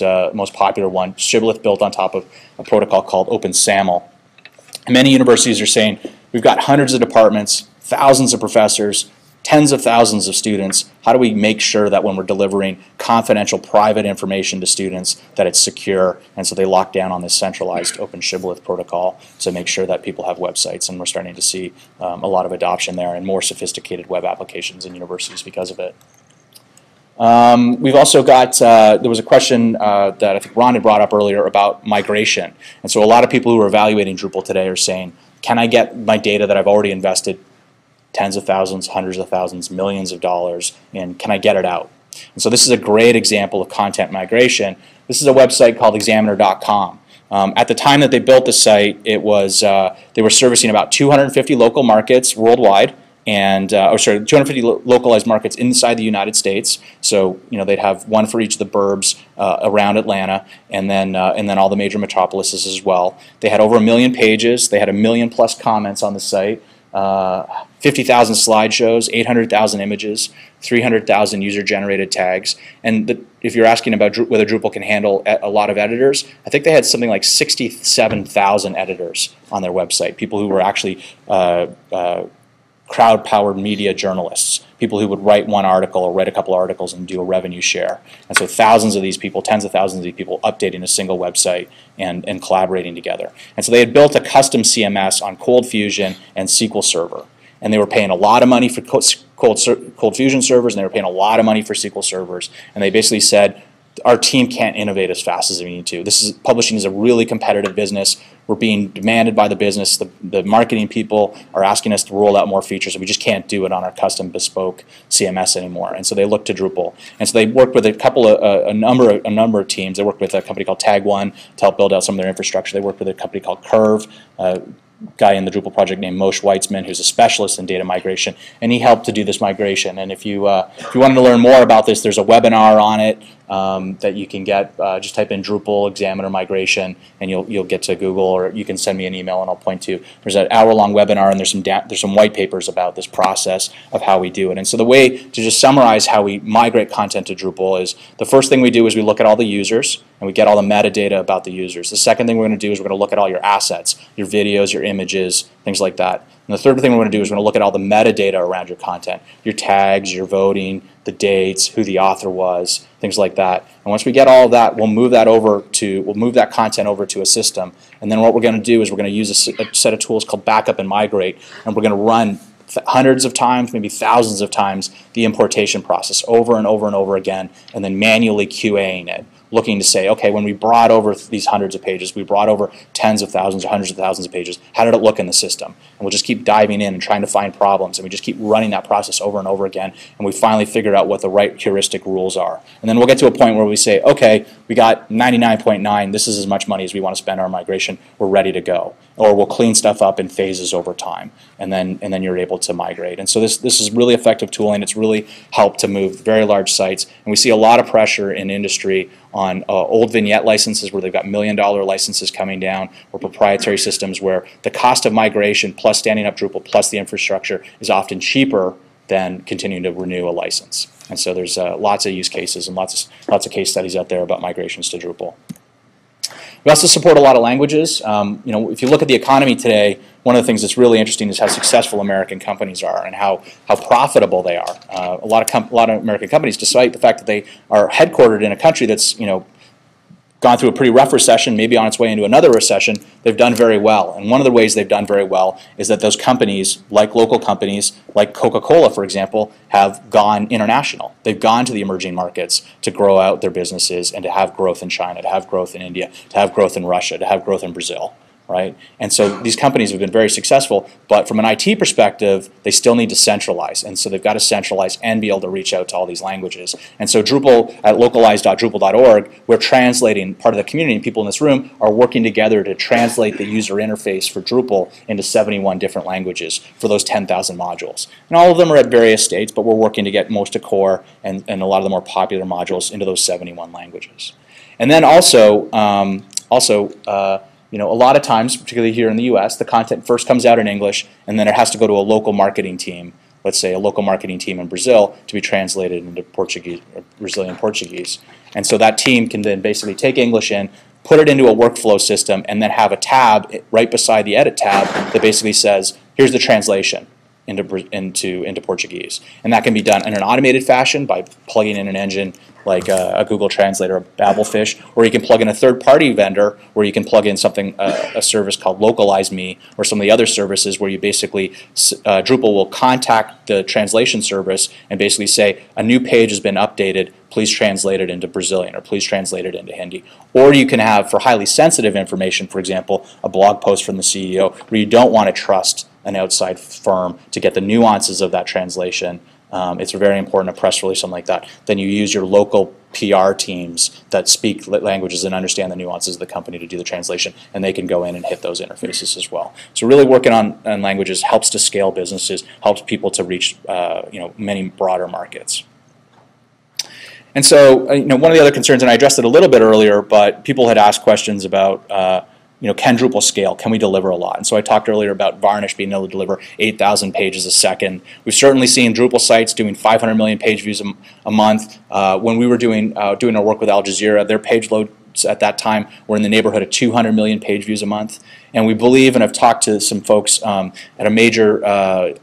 A: popular one. Shibboleth built on top of a protocol called OpenSAML. And many universities are saying, we've got hundreds of departments, thousands of professors, tens of thousands of students. How do we make sure that when we're delivering confidential private information to students that it's secure? And so they lock down on this centralized Open Shibboleth protocol to make sure that people have websites, and we're starting to see a lot of adoption there and more sophisticated web applications in universities because of it. We've also got, there was a question that I think Ron had brought up earlier about migration. And so a lot of people who are evaluating Drupal today are saying, can I get my data that I've already invested tens of thousands, hundreds of thousands, millions of dollars, and can I get it out? And so this is a great example of content migration. This is a website called examiner.com. At the time that they built the site, it was they were servicing about 250 local markets worldwide, and 250 localized markets inside the United States. So they'd have one for each of the burbs around Atlanta, and then all the major metropolises as well. They had over 1 million pages. They had 1 million plus comments on the site. 50,000 slideshows, 800,000 images, 300,000 user-generated tags. And if you're asking about whether Drupal can handle a lot of editors, I think they had something like 67,000 editors on their website, people who were actually crowd-powered media journalists, people who would write one article or write a couple articles and do a revenue share. And so thousands of these people, tens of thousands of these people updating a single website and collaborating together. And so they had built a custom CMS on Cold Fusion and SQL Server. And they were paying a lot of money for Cold Fusion servers, and they were paying a lot of money for SQL servers. And they basically said, our team can't innovate as fast as we need to. Publishing is a really competitive business. We're being demanded by the business. The marketing people are asking us to roll out more features, and we just can't do it on our custom bespoke CMS anymore. And so they looked to Drupal. And so they worked with a number of teams. They worked with a company called Tag1 to help build out some of their infrastructure. They worked with a company called Curve, guy in the Drupal project named Moshe Weitzman, who's a specialist in data migration, and he helped to do this migration. And if you wanted to learn more about this, there's a webinar on it that you can get. Just type in Drupal Examiner Migration, and you'll get to Google, or you can send me an email and I'll point to. There's an hour-long webinar, and there's some white papers about this process of how we do it. And so the way to just summarize how we migrate content to Drupal is the first thing we do is we look at all the users, and we get all the metadata about the users. The second thing we're going to do is we're going to look at all your assets, your videos, your images, things like that. And the third thing we're going to do is we're going to look at all the metadata around your content, your tags, your voting, the dates, who the author was, things like that. And once we get all of that, we'll move that content over to a system. And then what we're going to do is we're going to use a set of tools called Backup and Migrate, and we're going to run hundreds of times, maybe thousands of times, the importation process over and over and over again, and then manually QAing it, looking to say, okay, when we brought over these hundreds of pages, we brought over tens of thousands or hundreds of thousands of pages, how did it look in the system? And we'll just keep diving in and trying to find problems, and we just keep running that process over and over again, and we finally figure out what the right heuristic rules are. And then we'll get to a point where we say, okay, we got 99.9, this is as much money as we want to spend on our migration, we're ready to go. Or we'll clean stuff up in phases over time, and then you're able to migrate. And so this is really effective tooling. It's really helped to move very large sites, and we see a lot of pressure in industry on old vignette licenses where they've got $1 million licenses coming down, or proprietary systems where the cost of migration plus standing up Drupal plus the infrastructure is often cheaper than continuing to renew a license. And so there's lots of use cases and lots of case studies out there about migrations to Drupal. We also support a lot of languages. If you look at the economy today, one of the things that's really interesting is how successful American companies are and how profitable they are. A lot of American companies, despite the fact that they are headquartered in a country that's gone through a pretty rough recession, maybe on its way into another recession, they've done very well. And one of the ways they've done very well is that those companies, like local companies, like Coca-Cola, for example, have gone international. They've gone to the emerging markets to grow out their businesses and to have growth in China, to have growth in India, to have growth in Russia, to have growth in Brazil. Right? And so these companies have been very successful, but from an IT perspective, they still need to centralize. And so they've got to centralize and be able to reach out to all these languages. And so Drupal at localize.drupal.org, we're translating, part of the community, and people in this room are working together to translate the user interface for Drupal into 71 different languages for those 10,000 modules. And all of them are at various states, but we're working to get most to core and a lot of the more popular modules into those 71 languages. And then also a lot of times, particularly here in the US, the content first comes out in English, and then it has to go to a local marketing team, let's say, a local marketing team in Brazil to be translated into Portuguese, or Brazilian Portuguese. And so that team can then basically take English in, put it into a workflow system, and then have a tab right beside the edit tab that basically says, here's the translation into Portuguese. And that can be done in an automated fashion by plugging in an engine like a Google Translate or a Babelfish, or you can plug in a third-party vendor where you can plug in something, a service called Localize Me, or some of the other services where you basically, Drupal will contact the translation service and basically say, a new page has been updated, please translate it into Brazilian, or please translate it into Hindi. Or you can have, for highly sensitive information, for example, a blog post from the CEO where you don't want to trust an outside firm to get the nuances of that translation. It's very important, a press release, something like that. Then you use your local PR teams that speak languages and understand the nuances of the company to do the translation, and they can go in and hit those interfaces as well. So really working on languages helps to scale businesses, helps people to reach many broader markets. And so one of the other concerns, and I addressed it a little bit earlier, but people had asked questions about can Drupal scale? Can we deliver a lot? And so I talked earlier about Varnish being able to deliver 8,000 pages a second. We've certainly seen Drupal sites doing 500 million page views a month. When we were doing our work with Al Jazeera, their page loads at that time were in the neighborhood of 200 million page views a month. And we believe, and I've talked to some folks at a major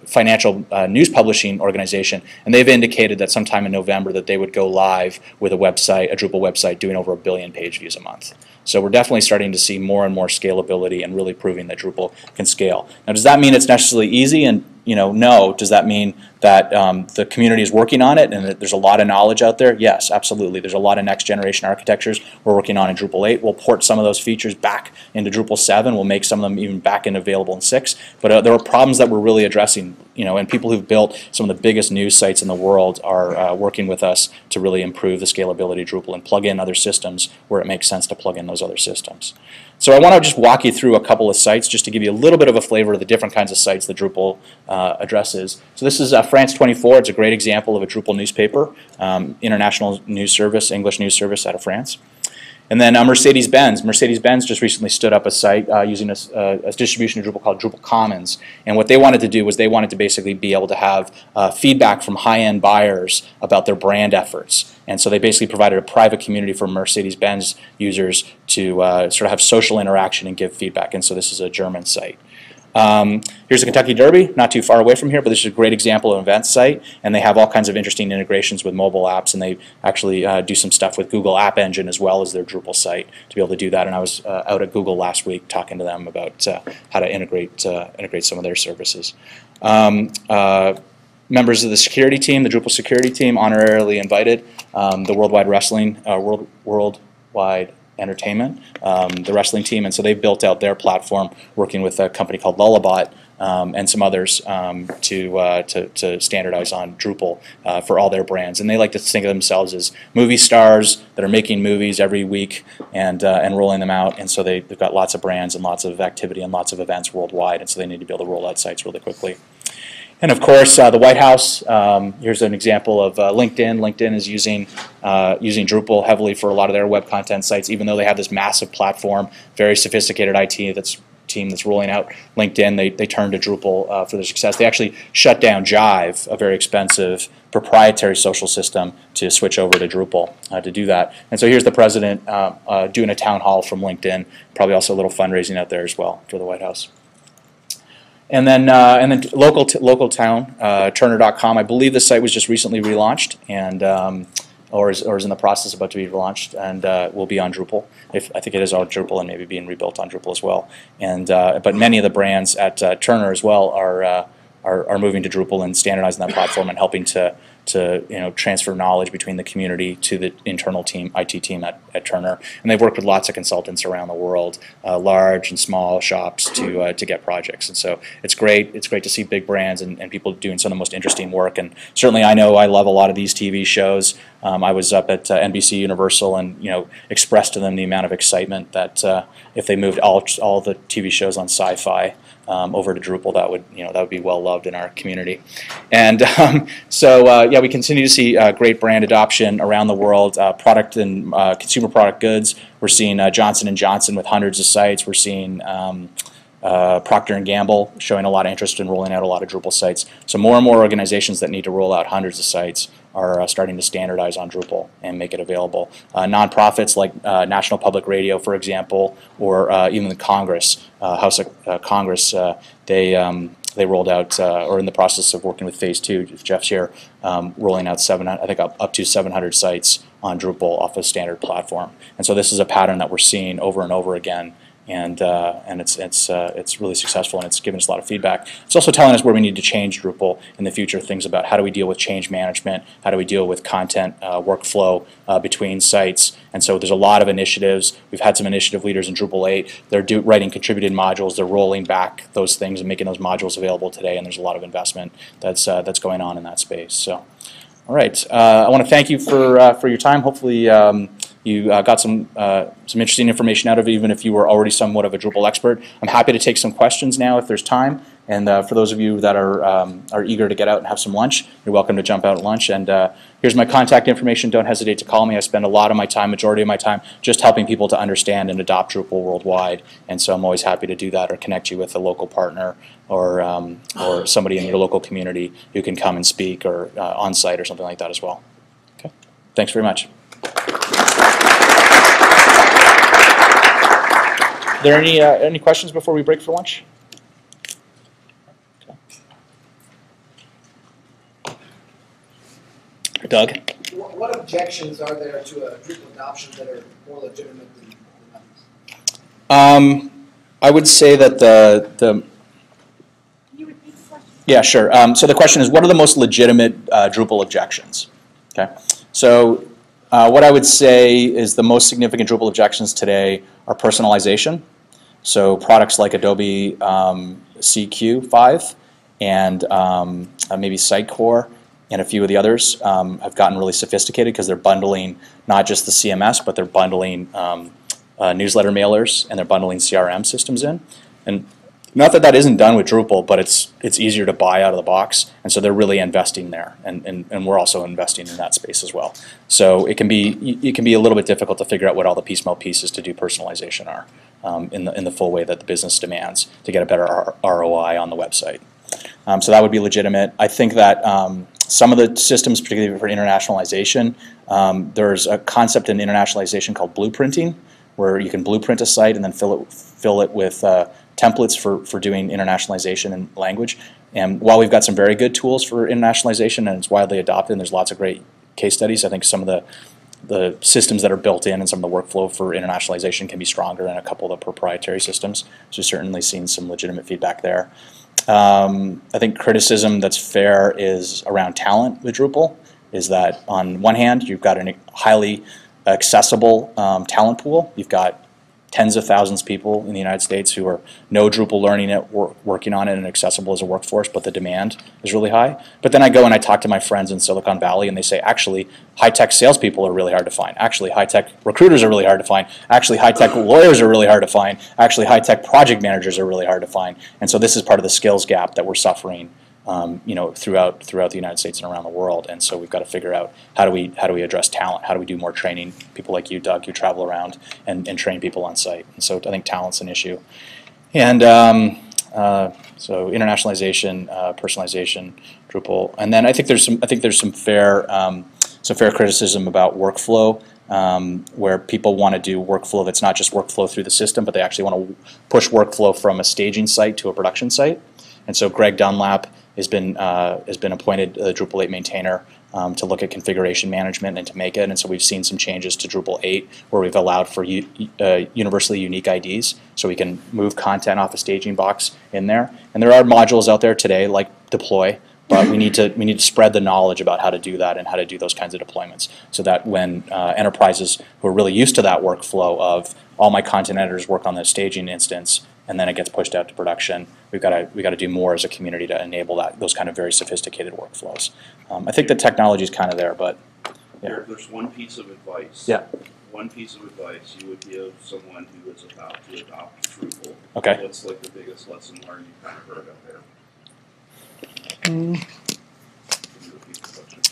A: financial news publishing organization, and they've indicated that sometime in November that they would go live with a website, a Drupal website, doing over 1 billion page views a month. So we're definitely starting to see more and more scalability and really proving that Drupal can scale. Now, does that mean it's necessarily easy? And no. Does that mean that the community is working on it and that there's a lot of knowledge out there? Yes, absolutely. There's a lot of next generation architectures we're working on in Drupal 8. We'll port some of those features back into Drupal 7. We'll make some of them even back end available in 6. But there are problems that we're really addressing, and people who've built some of the biggest news sites in the world are working with us to really improve the scalability of Drupal and plug in other systems where it makes sense to plug in those other systems. So I want to just walk you through a couple of sites just to give you a little bit of a flavor of the different kinds of sites that Drupal addresses. So this is France 24. It's a great example of a Drupal newspaper, international news service, English news service out of France. And then Mercedes-Benz. Mercedes-Benz just recently stood up a site using a distribution of Drupal called Drupal Commons. And what they wanted to do was they wanted to basically be able to have feedback from high-end buyers about their brand efforts. And so they basically provided a private community for Mercedes-Benz users to sort of have social interaction and give feedback. And so this is a German site. Here's the Kentucky Derby, not too far away from here, but this is a great example of an event site, and they have all kinds of interesting integrations with mobile apps, and they actually do some stuff with Google App Engine as well as their Drupal site to be able to do that. And I was out at Google last week talking to them about how to integrate some of their services. Members of the security team, the Drupal security team, honorarily invited. The Worldwide Wrestling, Worldwide Entertainment, the wrestling team, and so they built out their platform working with a company called Lullabot and some others to standardize on Drupal for all their brands. And they like to think of themselves as movie stars that are making movies every week and rolling them out. And so they've got lots of brands and lots of activity and lots of events worldwide, and so they need to be able to roll out sites really quickly. And of course, the White House. Here's an example of LinkedIn. LinkedIn is using Drupal heavily for a lot of their web content sites, even though they have this massive platform, very sophisticated IT team that's rolling out LinkedIn. They turned to Drupal for their success. They actually shut down Jive, a very expensive proprietary social system, to switch over to Drupal to do that. And so here's the president doing a town hall from LinkedIn. Probably also a little fundraising out there as well for the White House. And then local town, Turner.com. I believe the site was just recently relaunched, and or is in the process about to be relaunched, and will be on Drupal. I think it is on Drupal and maybe being rebuilt on Drupal as well. And but many of the brands at Turner as well are moving to Drupal and standardizing that platform and helping to transfer knowledge between the community to the internal team, IT team at Turner. And they've worked with lots of consultants around the world, large and small shops to get projects. And so it's great. It's great to see big brands and people doing some of the most interesting work. And certainly I know I love a lot of these TV shows. I was up at NBC Universal and expressed to them the amount of excitement that if they moved all the TV shows on Sci-Fi over to Drupal, that would be well loved in our community. And yeah, we continue to see great brand adoption around the world. Product and consumer product goods. We're seeing Johnson & Johnson with hundreds of sites. We're seeing Procter & Gamble showing a lot of interest in rolling out a lot of Drupal sites. So more and more organizations that need to roll out hundreds of sites are starting to standardize on Drupal and make it available. Nonprofits like National Public Radio, for example, or even the Congress, House of Congress, they rolled out, or in the process of working with Phase 2, Jeff's here, rolling out I think up to 700 sites on Drupal off a standard platform. And so this is a pattern that we're seeing over and over again. And it's really successful, and it's given us a lot of feedback. It's also telling us where we need to change Drupal in the future, things about how do we deal with change management, how do we deal with content workflow between sites. And so there's a lot of initiatives. We've had some initiative leaders in Drupal 8. They're writing contributed modules. They're rolling back those things and making those modules available today, and there's a lot of investment that's going on in that space. So, all right. I want to thank you for your time. Hopefully you got some interesting information out of it, even if you were already somewhat of a Drupal expert. I'm happy to take some questions now if there's time. And for those of you that are eager to get out and have some lunch, you're welcome to jump out at lunch. And here's my contact information. Don't hesitate to call me. I spend a lot of my time, majority of my time, just helping people to understand and adopt Drupal worldwide. And so I'm always happy to do that or connect you with a local partner or somebody in your local community who can come and speak or on-site or something like that as well. Okay. Thanks very much. Are there any questions before we break for lunch? Okay. Doug?
D: What objections are there to a Drupal adoption that are more legitimate than others?
A: I would say that Can you repeat the question? Yeah, sure. So the question is, what are the most legitimate Drupal objections? Okay. So what I would say is the most significant Drupal objections today are personalization. So products like Adobe CQ5 and maybe Sitecore and a few of the others have gotten really sophisticated because they're bundling not just the CMS, but they're bundling newsletter mailers and they're bundling CRM systems in. And not that that isn't done with Drupal, but it's easier to buy out of the box, and so they're really investing there, and we're also investing in that space as well. So it can be a little bit difficult to figure out what all the piecemeal pieces to do personalization are in the full way that the business demands to get a better ROI on the website. So that would be legitimate. I think that some of the systems, particularly for internationalization, there's a concept in internationalization called blueprinting, where you can blueprint a site and then fill it with templates for doing internationalization in language. And while we've got some very good tools for internationalization and it's widely adopted and there's lots of great case studies, I think some of the systems that are built in and some of the workflow for internationalization can be stronger in a couple of the proprietary systems. So we've certainly seen some legitimate feedback there. I think criticism that's fair is around talent with Drupal, is that on one hand you've got a highly accessible talent pool. You've got tens of thousands of people in the United States who are no Drupal learning it, working on it, and accessible as a workforce, but the demand is really high. But then I go and I talk to my friends in Silicon Valley, and they say, actually, high-tech salespeople are really hard to find. Actually, high-tech recruiters are really hard to find. Actually, high-tech lawyers are really hard to find. Actually, high-tech project managers are really hard to find. And so this is part of the skills gap that we're suffering throughout the United States and around the world, and so we've got to figure out how do we address talent, how do we do more training, people like you, Doug, who travel around and train people on site. And so I think talent's an issue, and so internationalization, personalization, Drupal, and then I think there's some fair criticism about workflow, where people want to do workflow that's not just workflow through the system, but they actually want to push workflow from a staging site to a production site. And so Greg Dunlap has been appointed the Drupal 8 maintainer to look at configuration management and to make it. And so we've seen some changes to Drupal 8 where we've allowed for universally unique IDs, so we can move content off a staging box in there. And there are modules out there today like deploy, but we need to spread the knowledge about how to do that and how to do those kinds of deployments, so that when enterprises who are really used to that workflow of all my content editors work on the staging instance, and then it gets pushed out to production, we got to do more as a community to enable those kind of very sophisticated workflows. I think the technology is kind of there, but yeah.
E: There's one piece of advice.
A: Yeah.
E: One piece of advice you would give someone who is about to adopt Drupal.
A: Okay.
E: What's like the biggest lesson learned you kind of heard out there?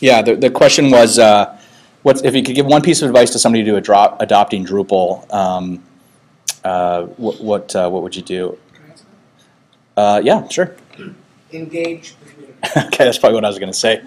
A: Yeah. The question was, if you could give one piece of advice to somebody to adopting Drupal, what would you do? Yeah, sure.
D: Engage the community.
A: Okay, that's probably what I was going to say.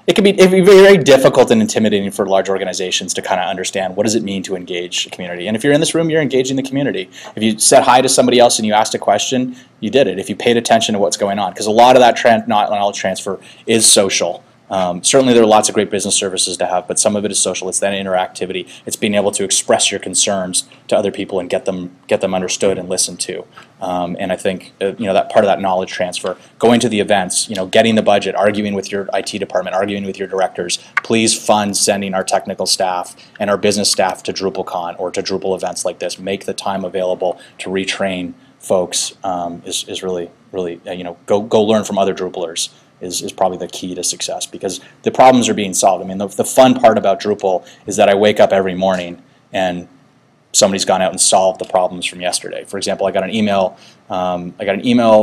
A: It can be very difficult and intimidating for large organizations to kind of understand what does it mean to engage the community. And if you're in this room, you're engaging the community. If you said hi to somebody else and you asked a question, you did it. If you paid attention to what's going on, because a lot of that knowledge transfer is social. Certainly there are lots of great business services to have, but some of it is social. It's that interactivity. It's being able to express your concerns to other people and get them understood and listened to. And I think that part of that knowledge transfer, going to the events, getting the budget, arguing with your IT department, arguing with your directors, please fund sending our technical staff and our business staff to DrupalCon or to Drupal events like this. Make the time available to retrain folks is really go learn from other Drupalers. Is probably the key to success, because the problems are being solved. I mean, the fun part about Drupal is that I wake up every morning and somebody's gone out and solved the problems from yesterday. For example, I got an email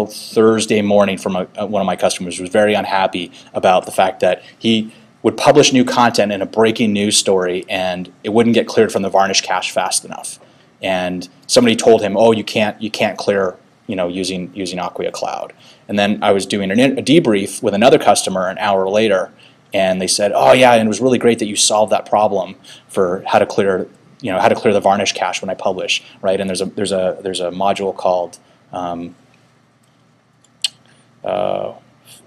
A: Thursday morning from one of my customers who was very unhappy about the fact that he would publish new content in a breaking news story and it wouldn't get cleared from the varnish cache fast enough. And somebody told him, "Oh, you can't clear using Acquia Cloud." And then I was doing a debrief with another customer an hour later, and they said, "Oh yeah, and it was really great that you solved that problem for how to clear the varnish cache when I publish, right?" And there's a module called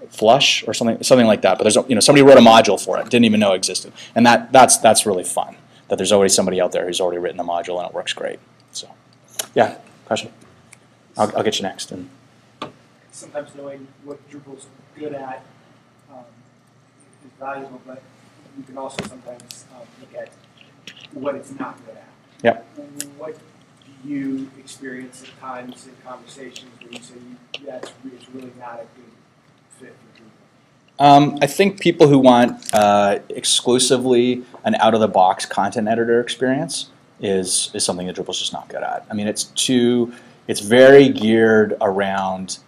A: Flush or something like that. But there's somebody wrote a module for it, didn't even know it existed, and that's really fun. That there's already somebody out there who's already written a module and it works great. So, yeah, question. I'll get you next. And
C: sometimes knowing what Drupal's good at is valuable, but you can also sometimes look at what it's not good at.
A: Yep.
C: What do you experience at times in conversations where you say it's really not a good fit for Drupal?
A: I think people who want exclusively an out-of-the-box content editor experience is something that Drupal's just not good at. I mean, it's very geared around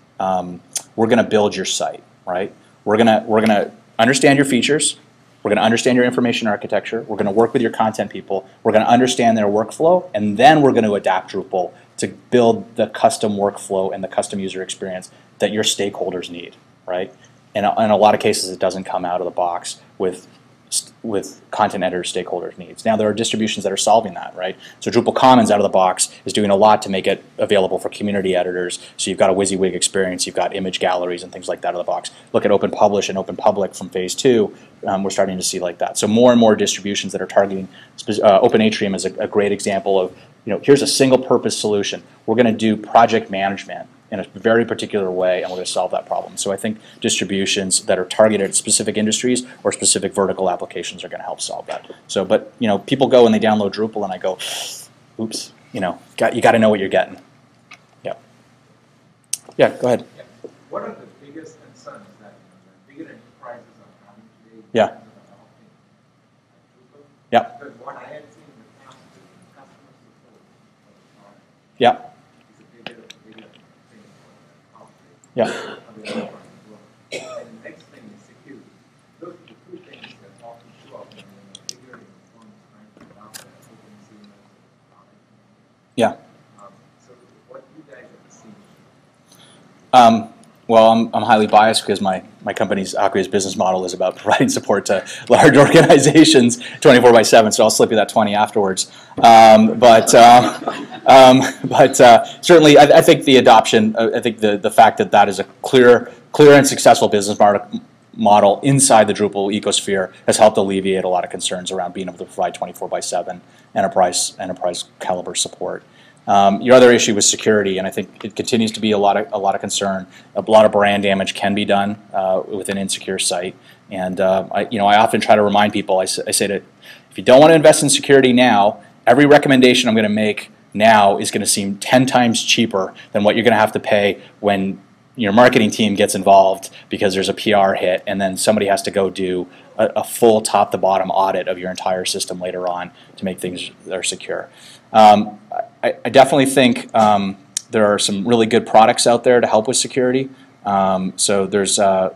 A: we're going to build your site, right? We're gonna understand your features. We're going to understand your information architecture. We're going to work with your content people. We're going to understand their workflow, and then we're going to adapt Drupal to build the custom workflow and the custom user experience that your stakeholders need, right? And in a lot of cases, it doesn't come out of the box with content editor stakeholders' needs. Now, there are distributions that are solving that, right? So Drupal Commons out of the box is doing a lot to make it available for community editors. So you've got a WYSIWYG experience, you've got image galleries and things like that out of the box. Look at Open Publish and Open Public from phase 2. We're starting to see like that. So more and more distributions that are targeting Open Atrium is a great example of, here's a single purpose solution. We're going to do project management in a very particular way, and we're going to solve that problem. So I think distributions that are targeted at specific industries or specific vertical applications are going to help solve that. So, but people go and they download Drupal, and I go, oops, you got to know what you're getting. Yeah. Yeah. Go ahead.
F: Yeah. What are the biggest concerns that the bigger enterprises are having today?
A: Yeah.
F: Drupal?
A: Yeah.
F: Because what I had seen in the past is customer support for the product.
A: Yeah.
F: Is a bigger thing for the
A: Yeah.
F: And the next thing is security. Those are the two things that often show up when you're figuring on trying to adopt that open CMS product.
A: Yeah.
F: So what you guys have seen?
A: Well, I'm highly biased because my company's Acquia's business model is about providing support to large organizations 24/7. So I'll slip you that 20 afterwards. But certainly, I think the adoption. I think the fact that is a clear and successful business model inside the Drupal ecosphere has helped alleviate a lot of concerns around being able to provide 24/7 enterprise caliber support. Your other issue was security, and I think it continues to be a lot of concern. A lot of brand damage can be done with an insecure site, and I often try to remind people. I say that if you don't want to invest in security now, every recommendation I'm going to make now is going to seem 10 times cheaper than what you're going to have to pay when your marketing team gets involved because there's a PR hit, and then somebody has to go do a full top-to-bottom audit of your entire system later on to make things that are secure. I definitely think there are some really good products out there to help with security. So there's I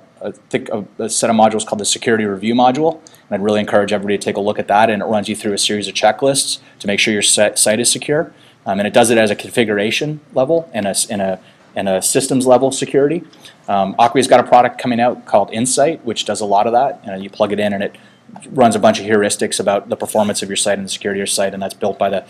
A: think a set of modules called the Security Review module, and I'd really encourage everybody to take a look at that, and it runs you through a series of checklists to make sure your site is secure. and it does it as a configuration level and a systems level security. Acquia's got a product coming out called Insight, which does a lot of that. You plug it in and it runs a bunch of heuristics about the performance of your site and the security of your site, and that's built by the,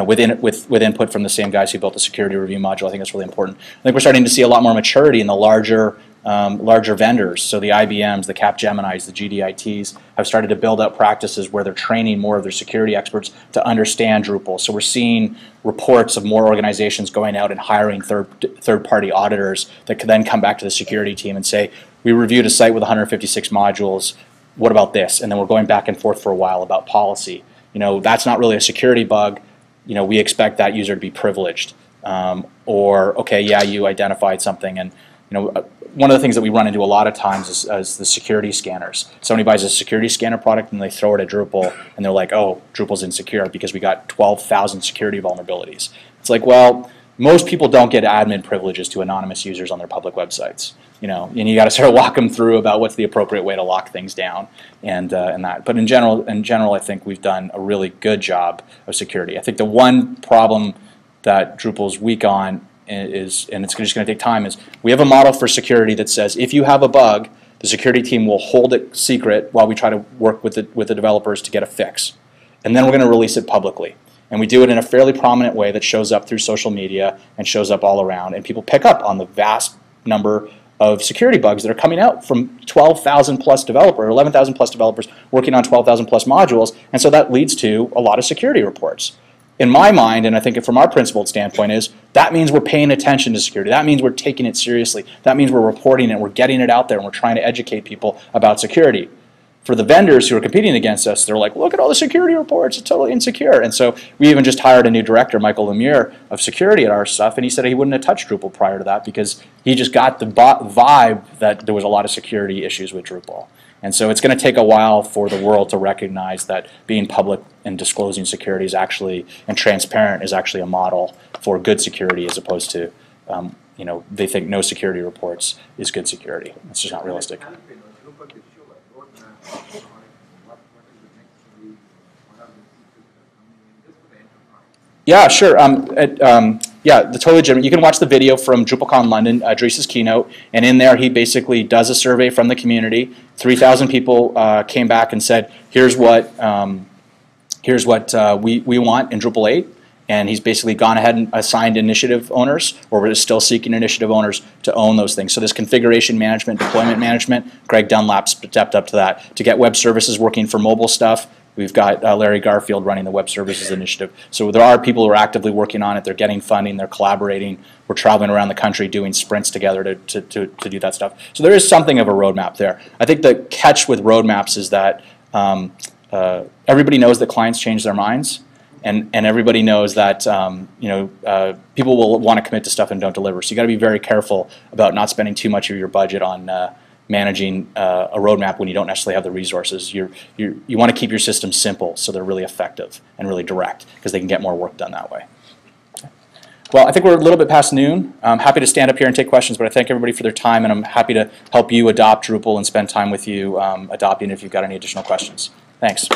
A: with input from the same guys who built the security review module. I think that's really important. I think we're starting to see a lot more maturity in the larger vendors. So the IBMs, the Capgeminis, the GDITs have started to build up practices where they're training more of their security experts to understand Drupal. So we're seeing reports of more organizations going out and hiring third-party auditors that could then come back to the security team and say, we reviewed a site with 156 modules. What about this? And then we're going back and forth for a while about policy. That's not really a security bug. We expect that user to be privileged. Or, okay, yeah, you identified something. And, one of the things that we run into a lot of times is the security scanners. Somebody buys a security scanner product and they throw it at Drupal and they're like, oh, Drupal's insecure because we got 12,000 security vulnerabilities. It's like, well, most people don't get admin privileges to anonymous users on their public websites. And you got to sort of walk them through about what's the appropriate way to lock things down and that. But in general, I think we've done a really good job of security. I think the one problem that Drupal's weak on is, and it's just going to take time, is we have a model for security that says if you have a bug, the security team will hold it secret while we try to work with the developers to get a fix. And then we're going to release it publicly. And we do it in a fairly prominent way that shows up through social media and shows up all around. And people pick up on the vast number of security bugs that are coming out from 12,000 plus developers, 11,000 plus developers working on 12,000 plus modules. And so that leads to a lot of security reports. In my mind, and I think from our principled standpoint, is that means we're paying attention to security. That means we're taking it seriously. That means we're reporting it, we're getting it out there, and we're trying to educate people about security. For the vendors who are competing against us, they're like, look at all the security reports, it's totally insecure. And so we even just hired a new director, Michael Lemire, of security at our stuff, and he said he wouldn't have touched Drupal prior to that because he just got the vibe that there was a lot of security issues with Drupal. And so it's going to take a while for the world to recognize that being public and disclosing security is actually, and transparent is actually a model for good security as opposed to, they think no security reports is good security. It's just not realistic. Yeah, sure. Yeah, totally legitimate. You can watch the video from DrupalCon London, Dries' keynote, and in there he basically does a survey from the community. 3,000 people came back and said, here's what we want in Drupal 8, and he's basically gone ahead and assigned initiative owners, or we're still seeking initiative owners to own those things. So this configuration management, deployment management, Greg Dunlap stepped up to that. To get web services working for mobile stuff, we've got Larry Garfield running the Web Services Initiative. So there are people who are actively working on it. They're getting funding. They're collaborating. We're traveling around the country doing sprints together to do that stuff. So there is something of a roadmap there. I think the catch with roadmaps is that everybody knows that clients change their minds, and everybody knows that people will want to commit to stuff and don't deliver. So you got to be very careful about not spending too much of your budget on managing a roadmap when you don't necessarily have the resources. You want to keep your systems simple so they're really effective and really direct because they can get more work done that way. Okay. Well, I think we're a little bit past noon. I'm happy to stand up here and take questions, but I thank everybody for their time, and I'm happy to help you adopt Drupal and spend time with you adopting it if you've got any additional questions. Thanks.